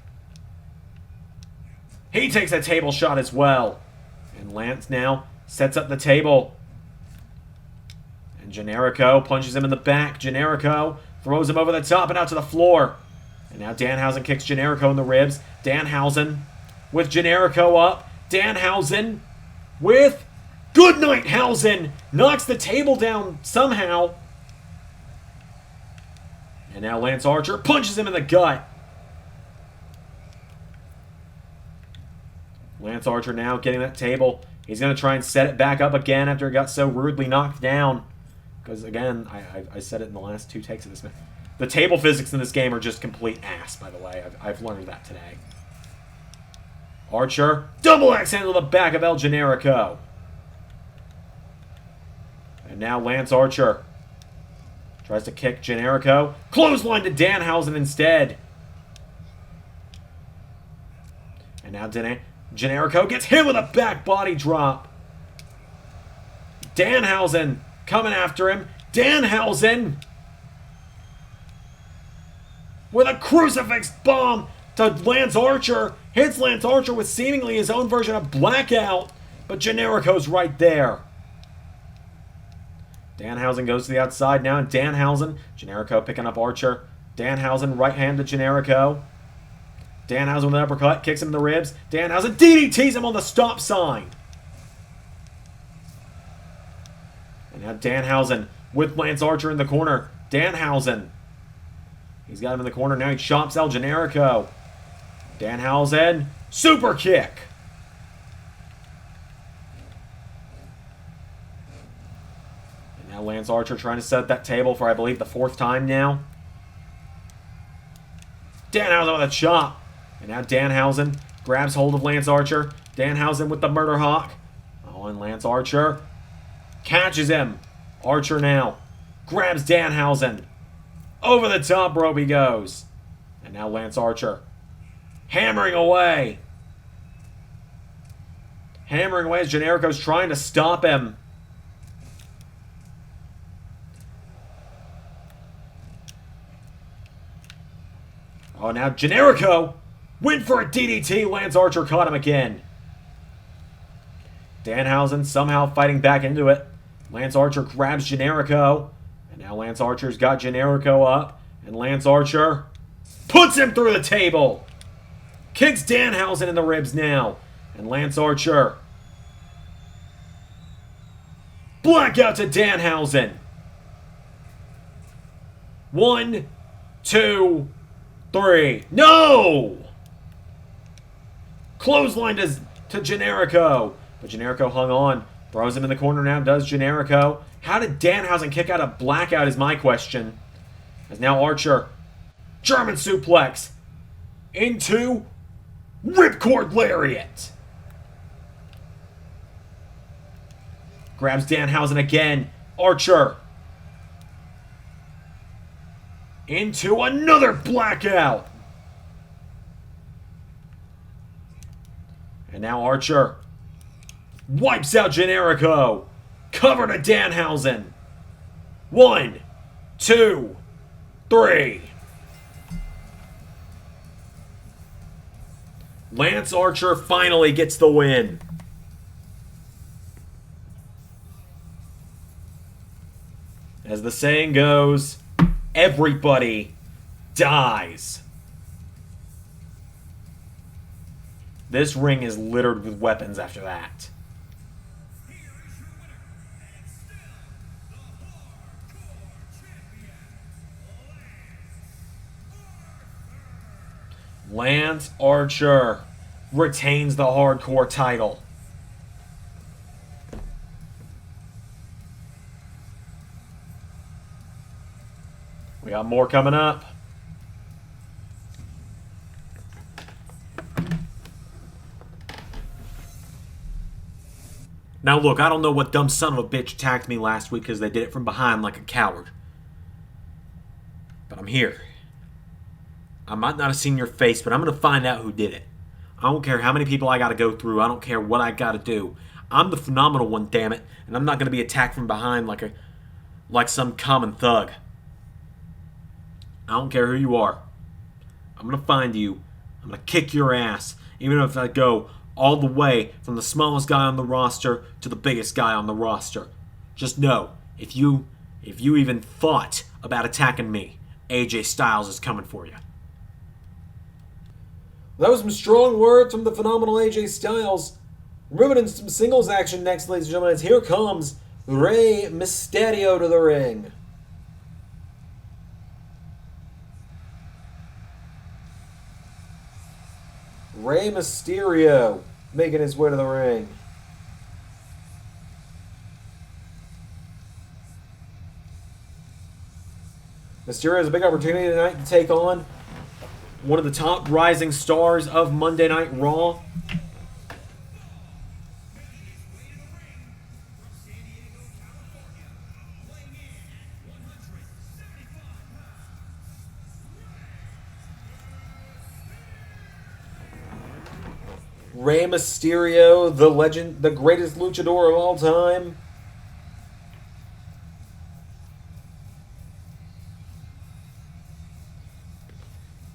He takes a table shot as well. And Lance now sets up the table. And Generico punches him in the back. Generico throws him over the top and out to the floor. And now Danhausen kicks Generico in the ribs. Danhausen with Generico up. Danhausen with Goodnighthausen. Knocks the table down somehow. And now Lance Archer punches him in the gut. Lance Archer now getting that table. He's going to try and set it back up again after it got so rudely knocked down. Because, again, I said it in the last 2 takes of this match. The table physics in this game are just complete ass, by the way. I've learned that today. Archer, double axe handle to the back of El Generico. And now Lance Archer tries to kick Generico. Clothesline to Danhausen instead. And now Generico gets hit with a back body drop. Danhausen coming after him. Danhausen with a crucifix bomb to Lance Archer. Hits Lance Archer with seemingly his own version of Blackout. But Generico's right there. Danhausen goes to the outside now. And Danhausen, Generico picking up Archer. Danhausen right hand to Generico. Danhausen with an uppercut. Kicks him in the ribs. Danhausen DDTs him on the stop sign. And now Danhausen with Lance Archer in the corner. Danhausen. He's got him in the corner. Now he chops El Generico. Danhausen. Super kick. And now Lance Archer trying to set up that table for, I believe, the 4th time now. Danhausen with a chop. And now Danhausen grabs hold of Lance Archer. Danhausen with the Murder Hawk. Oh, and Lance Archer catches him. Archer now grabs Danhausen. Over the top rope he goes. And now Lance Archer hammering away. Hammering away as Generico's trying to stop him. Oh, now Generico went for a DDT. Lance Archer caught him again. Danhausen somehow fighting back into it. Lance Archer grabs Generico. And now Lance Archer's got Generico up. And Lance Archer puts him through the table. Kicks Danhausen in the ribs now. And Lance Archer. Blackout to Danhausen. 1, 2, 3. No! Clothesline to Generico. But Generico hung on. Throws him in the corner now. Does Generico. How did Danhausen kick out a Blackout is my question. As now Archer. German suplex. Into Ripcord Lariat. Grabs Danhausen again. Archer. Into another Blackout. And now Archer wipes out Generico. Cover to Danhausen. 1, 2, 3. Lance Archer finally gets the win. As the saying goes, everybody dies. This ring is littered with weapons after that. Lance Archer retains the hardcore title. We got more coming up. Now look, I don't know what dumb son of a bitch attacked me last week because they did it from behind like a coward. But I'm here. I might not have seen your face, but I'm going to find out who did it. I don't care how many people I got to go through. I don't care what I got to do. I'm the phenomenal one, damn it, and I'm not going to be attacked from behind like some common thug. I don't care who you are. I'm going to find you. I'm going to kick your ass, even if I go all the way from the smallest guy on the roster to the biggest guy on the roster. Just know, if you even thought about attacking me, AJ Styles is coming for you. That was some strong words from the phenomenal AJ Styles. Moving into some singles action next, ladies and gentlemen, as here comes Rey Mysterio to the ring. Rey Mysterio making his way to the ring. Mysterio has a big opportunity tonight to take on one of the top rising stars of Monday Night Raw. Rey Mysterio, the legend, the greatest luchador of all time.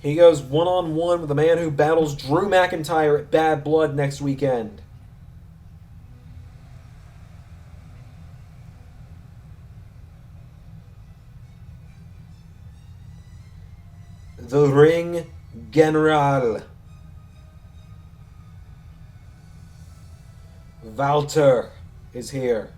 He goes one-on-one with the man who battles Drew McIntyre at Bad Blood next weekend. The Ring General. Walter is here.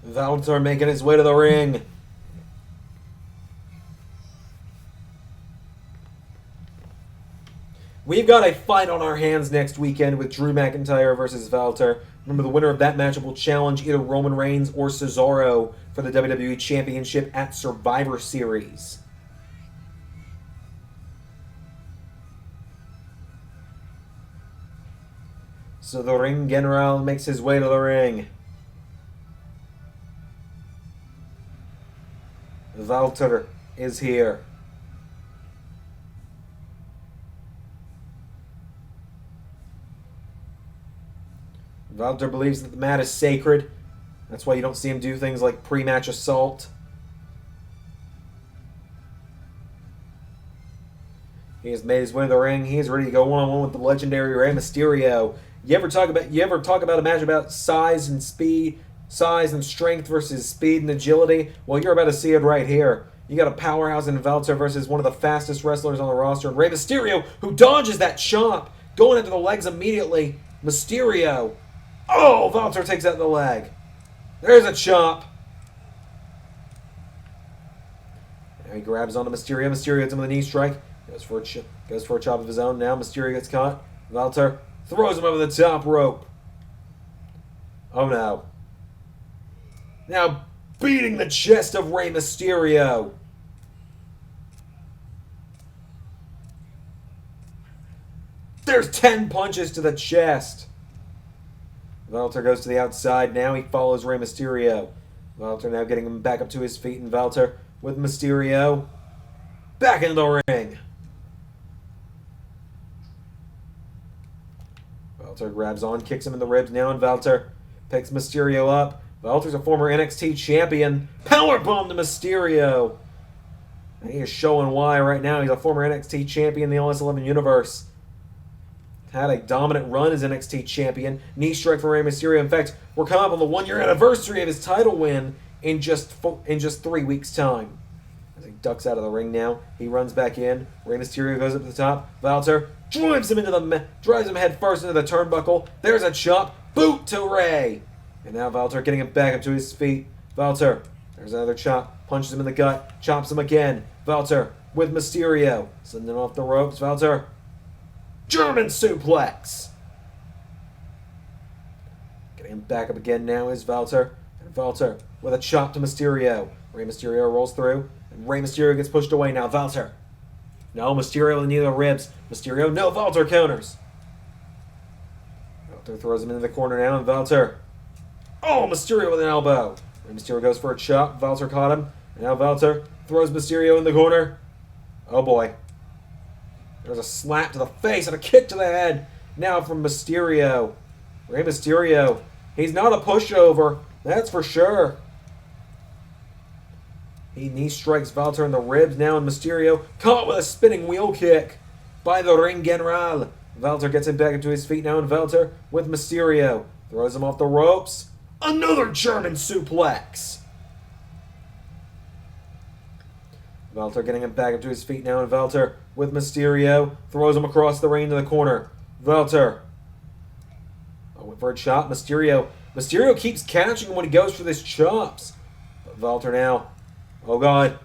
Walter making his way to the ring. We've got a fight on our hands next weekend with Drew McIntyre versus Walter. Remember, the winner of that matchup will challenge either Roman Reigns or Cesaro for the WWE Championship at Survivor Series. So the Ring General makes his way to the ring. Walter is here. Walter believes that the mat is sacred. That's why you don't see him do things like pre-match assault. He has made his way to the ring. He is ready to go one-on-one with the legendary Rey Mysterio. You ever talk about a match about size and speed? Size and strength versus speed and agility? Well, you're about to see it right here. You got a powerhouse in Walter versus one of the fastest wrestlers on the roster, and Rey Mysterio, who dodges that chop, going into the legs immediately. Mysterio. Oh, Walter takes out the leg. There's a chop. Now he grabs onto Mysterio. Mysterio hits him with a knee strike. Goes for a chop of his own. Now Mysterio gets caught. Walter throws him over the top rope. Oh no. Now beating the chest of Rey Mysterio. There's 10 punches to the chest. Walter goes to the outside. Now he follows Rey Mysterio. Walter now getting him back up to his feet, and Walter with Mysterio back into the ring. Walter grabs on, kicks him in the ribs now, and Walter picks Mysterio up. Walter's a former NXT champion. Powerbomb to Mysterio. And he is showing why right now. He's a former NXT champion in the LS11 Universe. had a dominant run as NXT champion. Knee strike for Rey Mysterio. In fact, we're coming up on the 1-year anniversary of his title win in just 3 weeks' time. As he ducks out of the ring now, he runs back in. Rey Mysterio goes up to the top. Walter drives him head first into the turnbuckle. There's a chop. Boot to Rey. And now Walter getting him back up to his feet. Walter, there's another chop. Punches him in the gut. Chops him again. Walter with Mysterio. Sending him off the ropes. Walter. German suplex. Getting him back up again now is Walter. And Walter with a chop to Mysterio. Rey Mysterio rolls through. And Rey Mysterio gets pushed away now. Walter. No, Mysterio with a knee to the ribs. Mysterio, no, Walter counters. Walter throws him into the corner now, and Walter. Oh, Mysterio with an elbow. Rey Mysterio goes for a chop. Walter caught him. And now Walter throws Mysterio in the corner. Oh boy. There's a slap to the face and a kick to the head. Now from Mysterio. Rey Mysterio. He's not a pushover. That's for sure. He knee strikes Walter in the ribs now, and Mysterio caught with a spinning wheel kick by the Ring General. Walter gets him back into his feet now, and Walter with Mysterio. Throws him off the ropes. Another German suplex. Walter getting him back up to his feet now, and Walter with Mysterio. Throws him across the ring to the corner. Walter. Went for a chop. Mysterio. Mysterio keeps catching him when he goes for these chops. But Walter now. Oh God.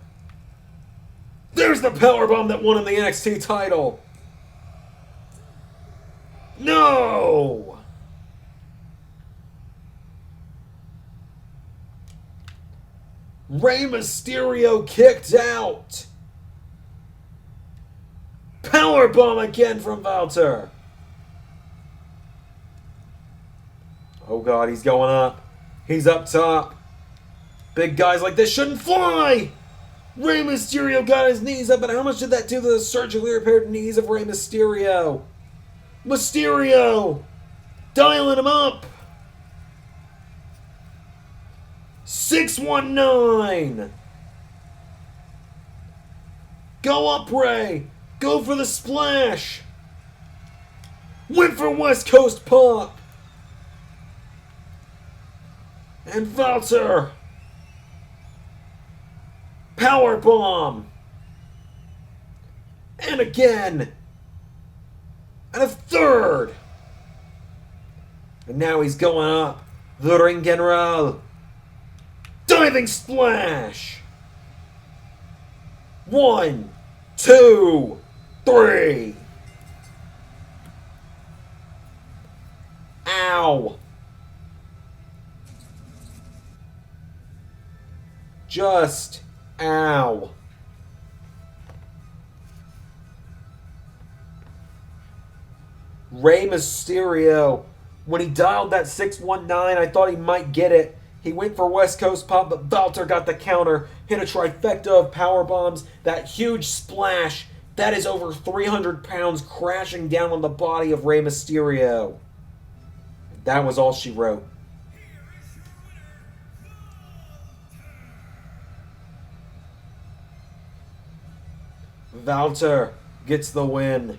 There's the powerbomb that won him the NXT title. No! Rey Mysterio kicked out. Powerbomb again from Walter. Oh God, he's going up. He's up top. Big guys like this shouldn't fly! Rey Mysterio got his knees up, but how much did that do to the surgically repaired knees of Rey Mysterio? Mysterio! Dialing him up! 619! Go up, Rey! Go for the splash! Went for West Coast pop! And Walter! Powerbomb! And again! And a third! And now he's going up. The Ring General! Diving splash! 1, 2, 3! Ow! Just ow. Rey Mysterio, when he dialed that 619, I thought he might get it. He went for West Coast pop, but Walter got the counter. Hit a trifecta of power bombs. That huge splash, that is over 300 pounds crashing down on the body of Rey Mysterio. That was all she wrote. Walter gets the win.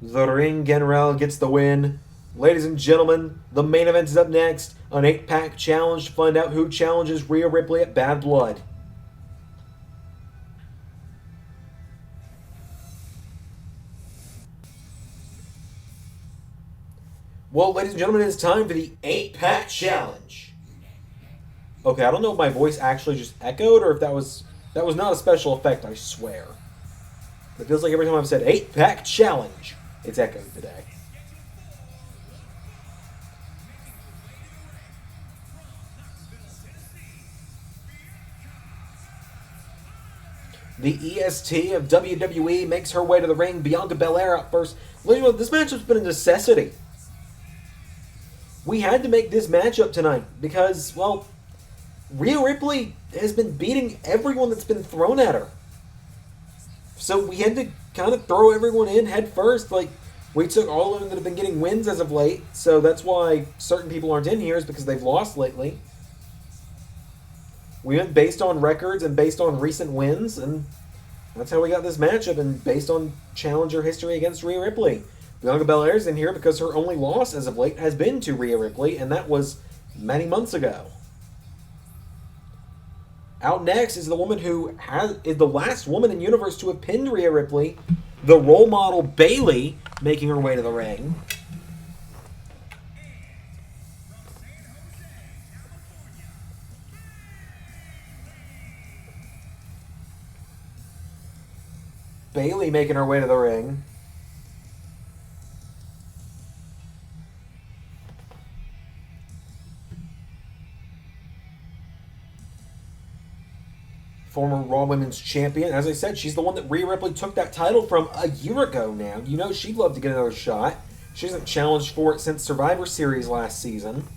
The Ring General gets the win. Ladies and gentlemen, the main event is up next. An 8-pack challenge to find out who challenges Rhea Ripley at Bad Blood. Well, ladies and gentlemen, it's time for the 8-pack challenge. Okay, I don't know if my voice actually just echoed or if that was not a special effect, I swear. It feels like every time I've said 8-pack challenge, it's echoed today. The EST of WWE makes her way to the ring. Bianca Belair up first. Ladies and gentlemen, this matchup's been a necessity. We had to make this matchup tonight because, well, Rhea Ripley has been beating everyone that's been thrown at her. So we had to kind of throw everyone in head first. Like, we took all of them that have been getting wins as of late. So that's why certain people aren't in here, is because they've lost lately. We went based on records and based on recent wins, and that's how we got this matchup, and based on challenger history against Rhea Ripley. Bianca Belair's in here because her only loss as of late has been to Rhea Ripley, and that was many months ago. Out next is the woman who is the last woman in Universe to have pinned Rhea Ripley, the role model Bayley, making her way to the ring. Bayley making her way to the ring. Former Raw Women's Champion. As I said, she's the one that Rhea Ripley took that title from a year ago now. You know she'd love to get another shot. She hasn't challenged for it since Survivor Series last season.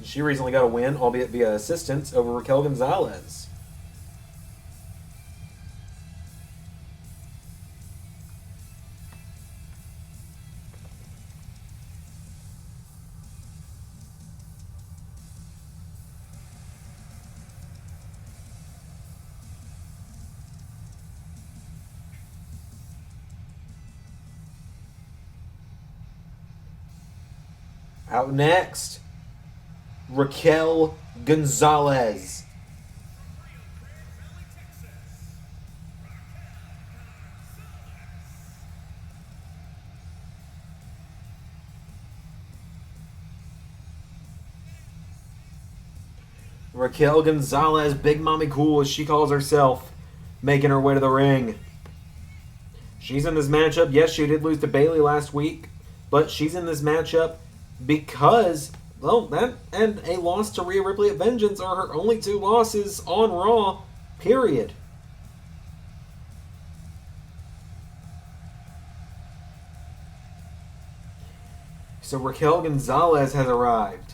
She recently got a win, albeit via assistance, over Raquel Gonzalez. Out next, Raquel Gonzalez. Raquel Gonzalez, Big Mommy Cool as she calls herself, making her way to the ring. She's in this matchup. Yes, she did lose to Bayley last week, but she's in this matchup because, well, that and a loss to Rhea Ripley at Vengeance are her only two losses on Raw, period. So Raquel Gonzalez has arrived.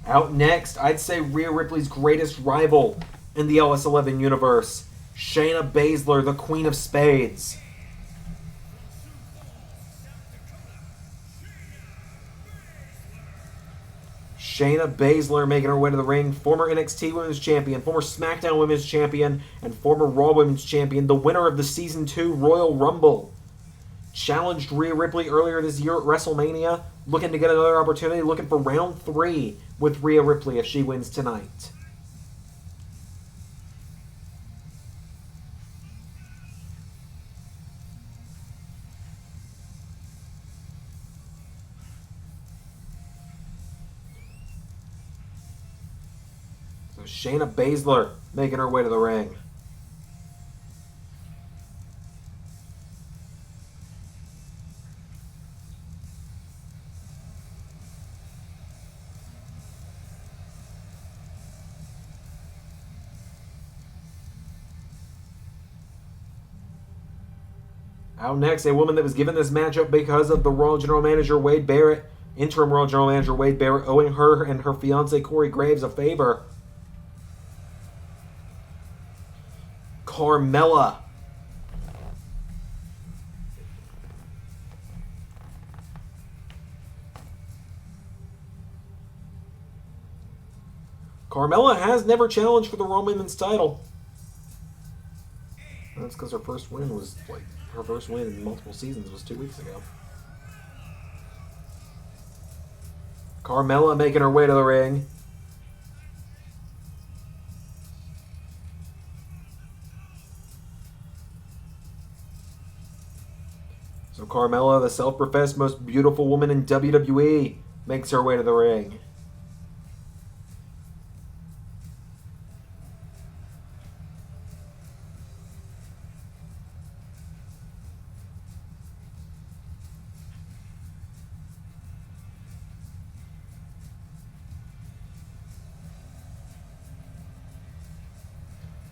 Out next, I'd say Rhea Ripley's greatest rival in the LS11 Universe, Shayna Baszler, the Queen of Spades. Shayna Baszler making her way to the ring, former NXT Women's Champion, former SmackDown Women's Champion, and former Raw Women's Champion, the winner of the Season 2 Royal Rumble. Challenged Rhea Ripley earlier this year at WrestleMania, looking to get another opportunity, looking for round 3 with Rhea Ripley if she wins tonight. So Shayna Baszler making her way to the ring. Out next, a woman that was given this matchup because of the Raw General Manager Wade Barrett, interim Raw General Manager Wade Barrett, owing her and her fiance Corey Graves a favor. Carmella. Carmella has never challenged for the Raw Women's title. That's because her first win in multiple seasons was 2 weeks ago. Carmella making her way to the ring. So Carmella, the self-professed most beautiful woman in WWE, makes her way to the ring.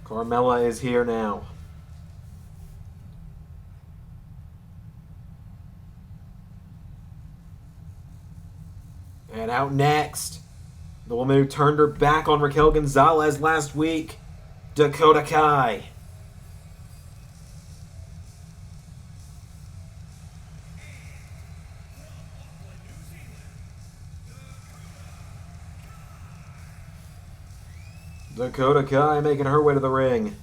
Carmella is here now. And out next, The woman who turned her back on Raquel Gonzalez last week, Dakota Kai. Dakota Kai making her way to the ring.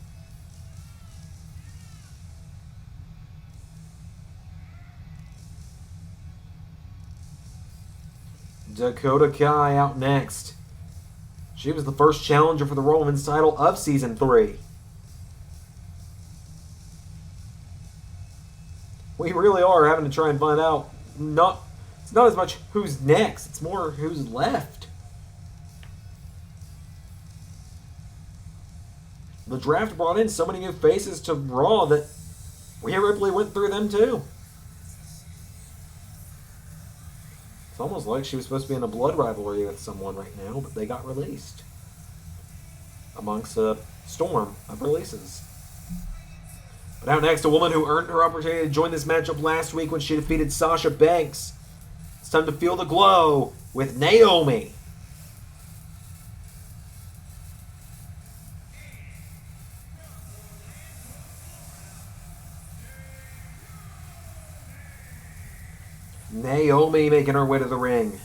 Dakota Kai out next. She was the first challenger for the Raw Women's title of Season 3. We really are having to try and find out. It's not as much who's next, it's more who's left. The draft brought in so many new faces to Raw that Rhea Ripley went through them too. It's almost like she was supposed to be in a blood rivalry with someone right now, but they got released. Amongst a storm of releases. But out next, a woman who earned her opportunity to join this matchup last week when she defeated Sasha Banks. It's time to feel the glow with Naomi. Naomi making her way to the ring.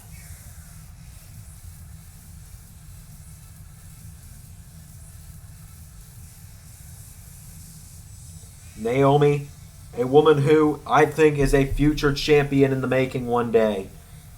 Naomi, a woman who I think is a future champion in the making one day.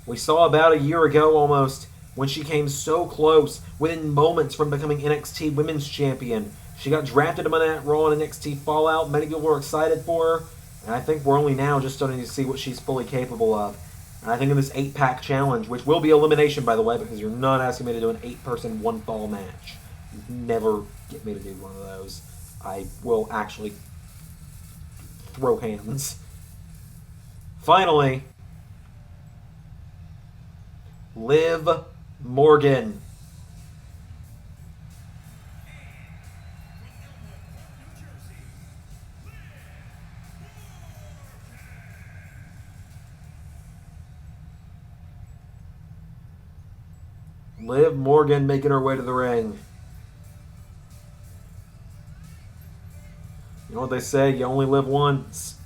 We saw about a year ago almost when she came so close, within moments from becoming NXT Women's Champion. She got drafted to Monday Night Raw and NXT Fallout. Many people were excited for her. And I think we're only now just starting to see what she's fully capable of. And I think in this 8-pack challenge, which will be elimination, by the way, because you're not asking me to do an 8-person, 1-fall match. You never get me to do one of those. I will actually throw hands. Finally, Liv Morgan. Liv Morgan making her way to the ring. You know what they say, you only live once.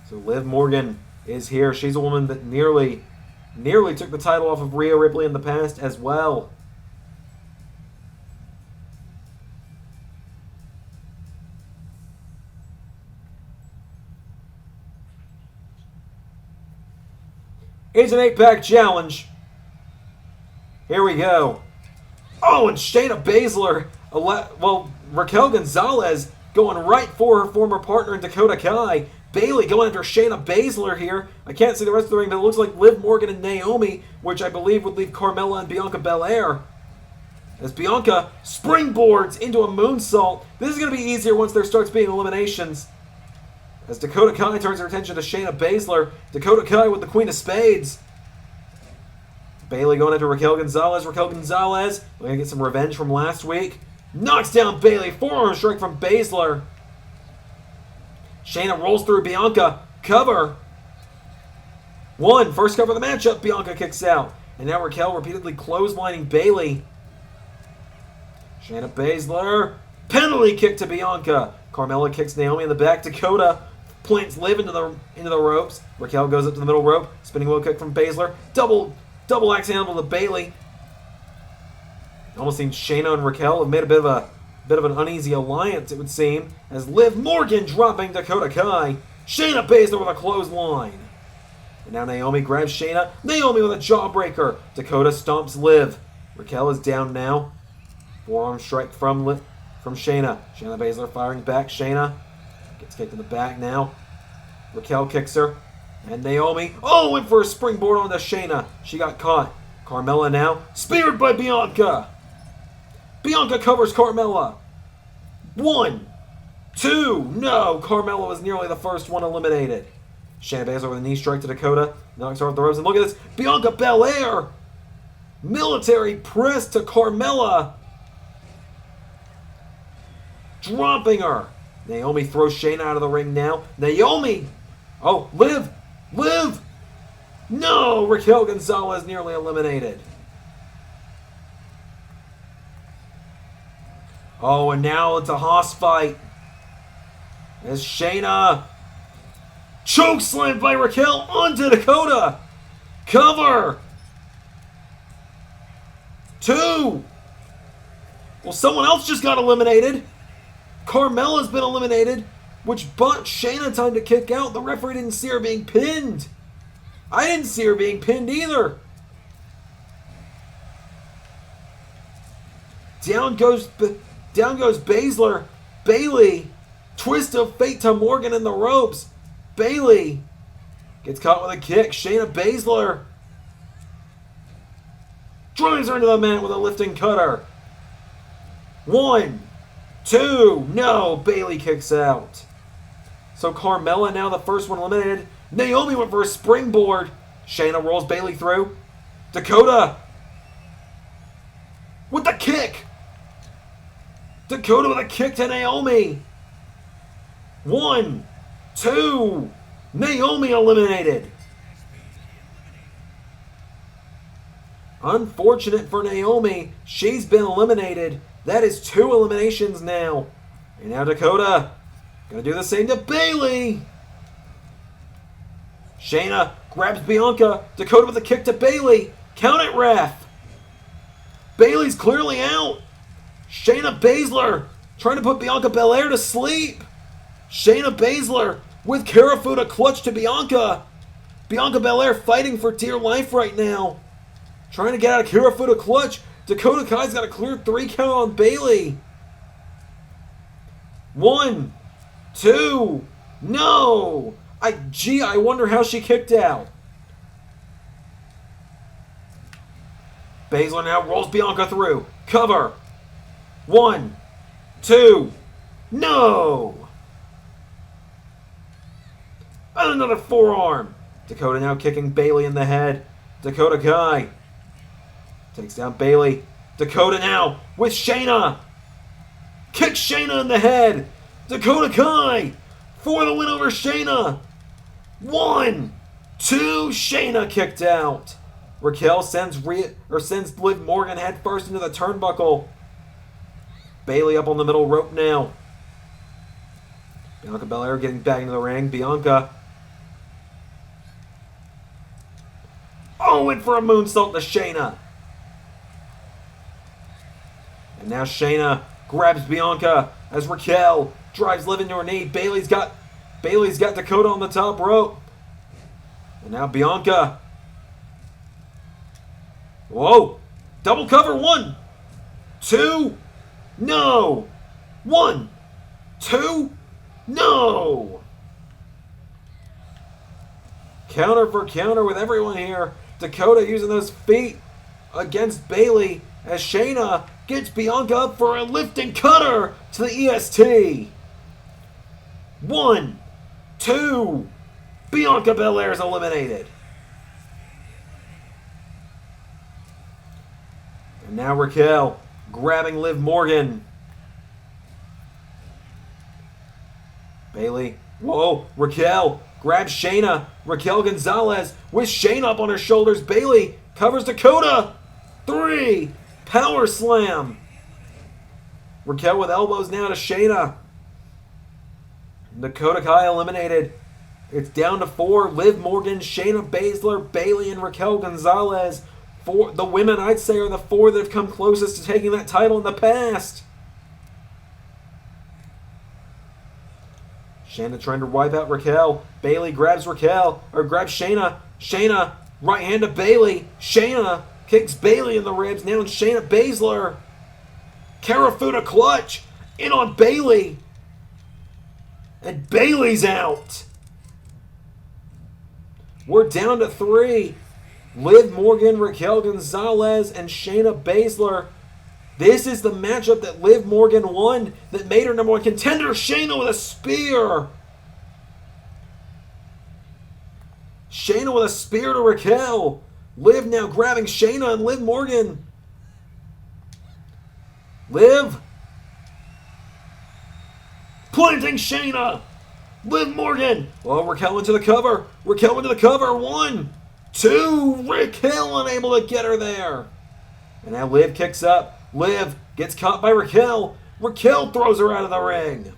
So Liv Morgan is here. She's a woman that nearly took the title off of Rhea Ripley in the past as well. It's an 8-pack challenge. Here we go. Oh, and Shayna Baszler, Raquel Gonzalez going right for her former partner in Dakota Kai. Bayley going after Shayna Baszler here. I can't see the rest of the ring, but it looks like Liv Morgan and Naomi, which I believe would leave Carmella and Bianca Belair. As Bianca springboards into a moonsault. This is going to be easier once there starts being eliminations. As Dakota Kai turns her attention to Shayna Baszler. Dakota Kai with the Queen of Spades. Bayley going into Raquel Gonzalez. Raquel Gonzalez looking to get some revenge from last week. Knocks down Bayley. Forearm strike from Baszler. Shayna rolls through Bianca. Cover. First cover of the matchup. Bianca kicks out. And now Raquel repeatedly clotheslining Bayley. Shayna Baszler. Penalty kick to Bianca. Carmella kicks Naomi in the back. Dakota plants Liv into the ropes. Raquel goes up to the middle rope. Spinning wheel kick from Baszler. Double axe handle to Bayley. Almost seems Shayna and Raquel have made a bit of an uneasy alliance, it would seem, as Liv Morgan dropping Dakota Kai. Shayna Baszler with a clothesline. And now Naomi grabs Shayna. Naomi with a jawbreaker. Dakota stomps Liv. Raquel is down now. Forearm strike from Shayna. Shayna Baszler firing back. Shayna gets kicked in the back now. Raquel kicks her. And Naomi, went for a springboard onto Shayna. She got caught. Carmella now, speared by Bianca. Bianca covers Carmella. 1, 2, no. Carmella was nearly the first one eliminated. Shayna Baszler with a knee strike to Dakota. Knocks her off the ropes. And look at this. Bianca Belair. Military press to Carmella. Dropping her. Naomi throws Shayna out of the ring now. Naomi. Liv. No! Raquel Gonzalez nearly eliminated. Oh, and now it's a hoss fight. As Shayna chokeslammed by Raquel onto Dakota. Cover. 2. Well, someone else just got eliminated. Carmella's been eliminated, which bought Shayna time to kick out. The referee didn't see her being pinned. I didn't see her being pinned either. Down goes Baszler. Bayley. Twist of fate to Morgan in the ropes. Bayley gets caught with a kick. Shayna Baszler drives her into the mat with a lifting cutter. 1, 2, no. Bayley kicks out. So Carmella now the first one eliminated. Naomi went for a springboard. Shayna rolls Bayley through. Dakota with the kick. Dakota with a kick to Naomi. 1, 2. Naomi eliminated. Unfortunate for Naomi. She's been eliminated. That is 2 eliminations now. And now Dakota gonna do the same to Bayley. Shayna grabs Bianca. Dakota with a kick to Bayley. Count it, ref. Bayley's clearly out. Shayna Baszler trying to put Bianca Belair to sleep. Shayna Baszler with Karafuda clutch to Bianca. Bianca Belair fighting for dear life right now. Trying to get out of Karafuda clutch. Dakota Kai's got a clear 3 count on Bayley. 1, 2, no. I wonder how she kicked out. Baszler now rolls Bianca through. Cover. 1, 2, no. And another forearm. Dakota now kicking Bayley in the head. Dakota Kai takes down Bayley. Dakota now with Shayna. Kicks Shayna in the head. Dakota Kai for the win over Shayna. 1, 2, Shayna kicked out. Raquel sends Liv Morgan head first into the turnbuckle. Bayley up on the middle rope now. Bianca Belair getting back into the ring. Bianca. Oh, went for a moonsault to Shayna. And now Shayna grabs Bianca as Raquel drives Liv into her knee. Bayley's got Dakota on the top rope. And now Bianca. Whoa. Double cover. 1, 2, no. 1, 2, no. Counter for counter with everyone here. Dakota using those feet against Bayley as Shayna gets Bianca up for a lifting cutter to the EST. 1, 2. Bianca Belair is eliminated. And now Raquel grabbing Liv Morgan. Bayley. Whoa. Raquel grabs Shayna. Raquel Gonzalez with Shayna up on her shoulders. Bayley covers Dakota. 3. Power slam. Raquel with elbows now to Shayna. Dakota Kai eliminated. It's down to 4. Liv Morgan, Shayna Baszler, Bayley, and Raquel Gonzalez. The women, I'd say, are the 4 that have come closest to taking that title in the past. Shayna trying to wipe out Raquel. Bayley grabs Shayna. Shayna, right hand to Bayley. Shayna kicks Bayley in the ribs. Now it's Shayna Baszler. Karafuda clutch. In on Bayley. And Bayley's out. We're down to 3. Liv Morgan, Raquel Gonzalez, and Shayna Baszler. This is the matchup that Liv Morgan won that made her #1 contender. Shayna with a spear. Shayna with a spear to Raquel. Liv now grabbing Shayna and Liv Morgan. Liv planting Shayna. Liv Morgan. Oh, Raquel into the cover. 1, 2. Raquel unable to get her there. And now Liv kicks up. Liv gets caught by Raquel. Raquel throws her out of the ring.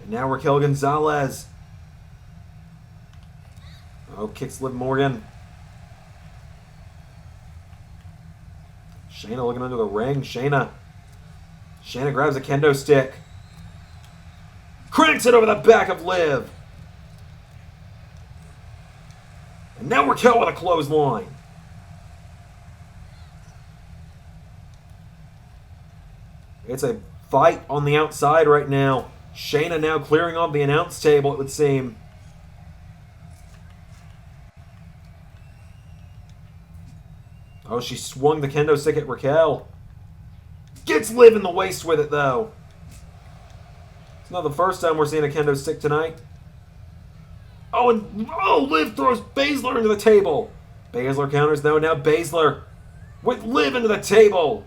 And now Raquel Gonzalez. Oh, kicks Liv Morgan. Shayna looking under the ring. Shayna grabs a kendo stick. Cranks it over the back of Liv. And now Raquel with a clothesline. It's a fight on the outside right now. Shayna now clearing off the announce table, it would seem. Oh, she swung the kendo stick at Raquel. Gets Liv in the waist with it, though. It's not the first time we're seeing a kendo stick tonight. Oh, Liv throws Baszler into the table. Baszler counters, though. Now Baszler with Liv into the table.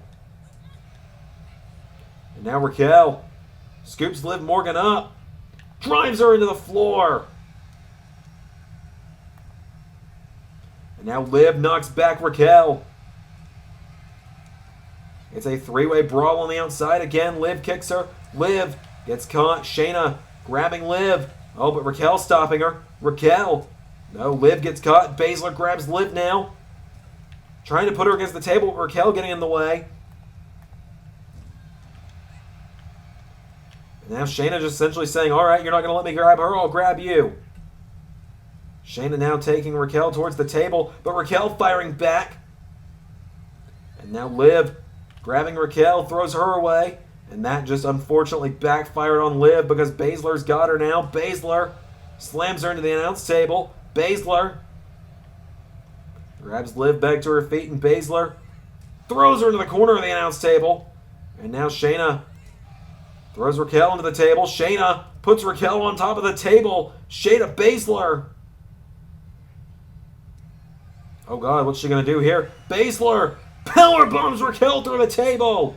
And now Raquel scoops Liv Morgan up. Drives her into the floor. And now Liv knocks back Raquel. It's a three-way brawl on the outside again. Liv kicks her. Liv gets caught. Shayna grabbing Liv. Oh, but Raquel stopping her. Raquel. No, Liv gets caught. Baszler grabs Liv now. Trying to put her against the table. Raquel getting in the way. And now Shayna just essentially saying, all right, you're not going to let me grab her. I'll grab you. Shayna now taking Raquel towards the table. But Raquel firing back. And now Liv grabbing Raquel, throws her away. And that just unfortunately backfired on Liv because Baszler's got her now. Baszler slams her into the announce table. Baszler grabs Liv back to her feet, and Baszler throws her into the corner of the announce table. And now Shayna throws Raquel into the table. Shayna puts Raquel on top of the table. Shayna Baszler. Oh God, what's she going to do here? Baszler power bombs Raquel through the table.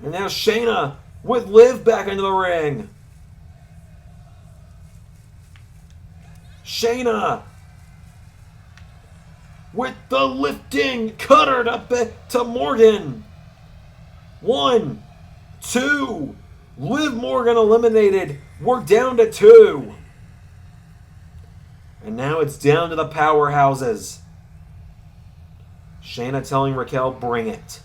And now Shayna with Liv back into the ring. Shayna with the lifting cutter to Morgan. 1, 2. Liv Morgan eliminated. We're down to 2. And now it's down to the powerhouses. Shayna telling Raquel, bring it.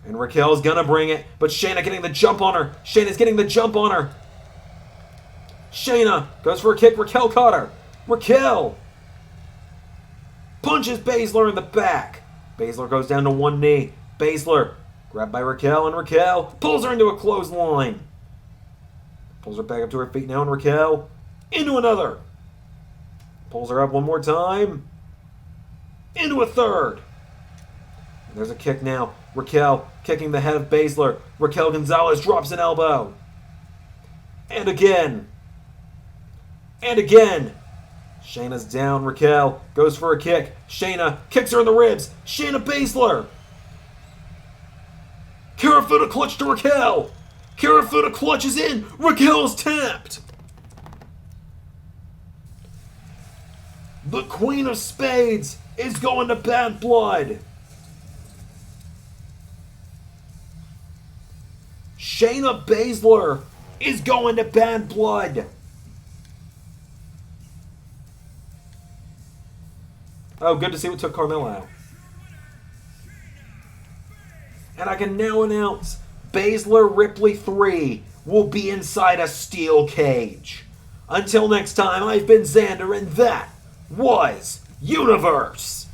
And Raquel's gonna bring it, but Shayna getting the jump on her. Shayna's getting the jump on her. Shayna goes for a kick. Raquel caught her. Raquel punches Baszler in the back. Baszler goes down to one knee. Baszler grabbed by Raquel, and Raquel pulls her into a clothesline. Pulls her back up to her feet now, and Raquel into another. Pulls her up one more time. Into a third. And there's a kick now. Raquel kicking the head of Baszler. Raquel Gonzalez drops an elbow. And again. And again. Shayna's down. Raquel goes for a kick. Shayna kicks her in the ribs. Shayna Baszler. Karafuda clutch to Raquel. Karafuda clutches in. Raquel's tapped. The Queen of Spades is going to Bad Blood. Shayna Baszler is going to Bad Blood. Oh, good to see what took Carmella out. And I can now announce Baszler Ripley 3 will be inside a steel cage. Until next time, I've been Xander, and that was Universe.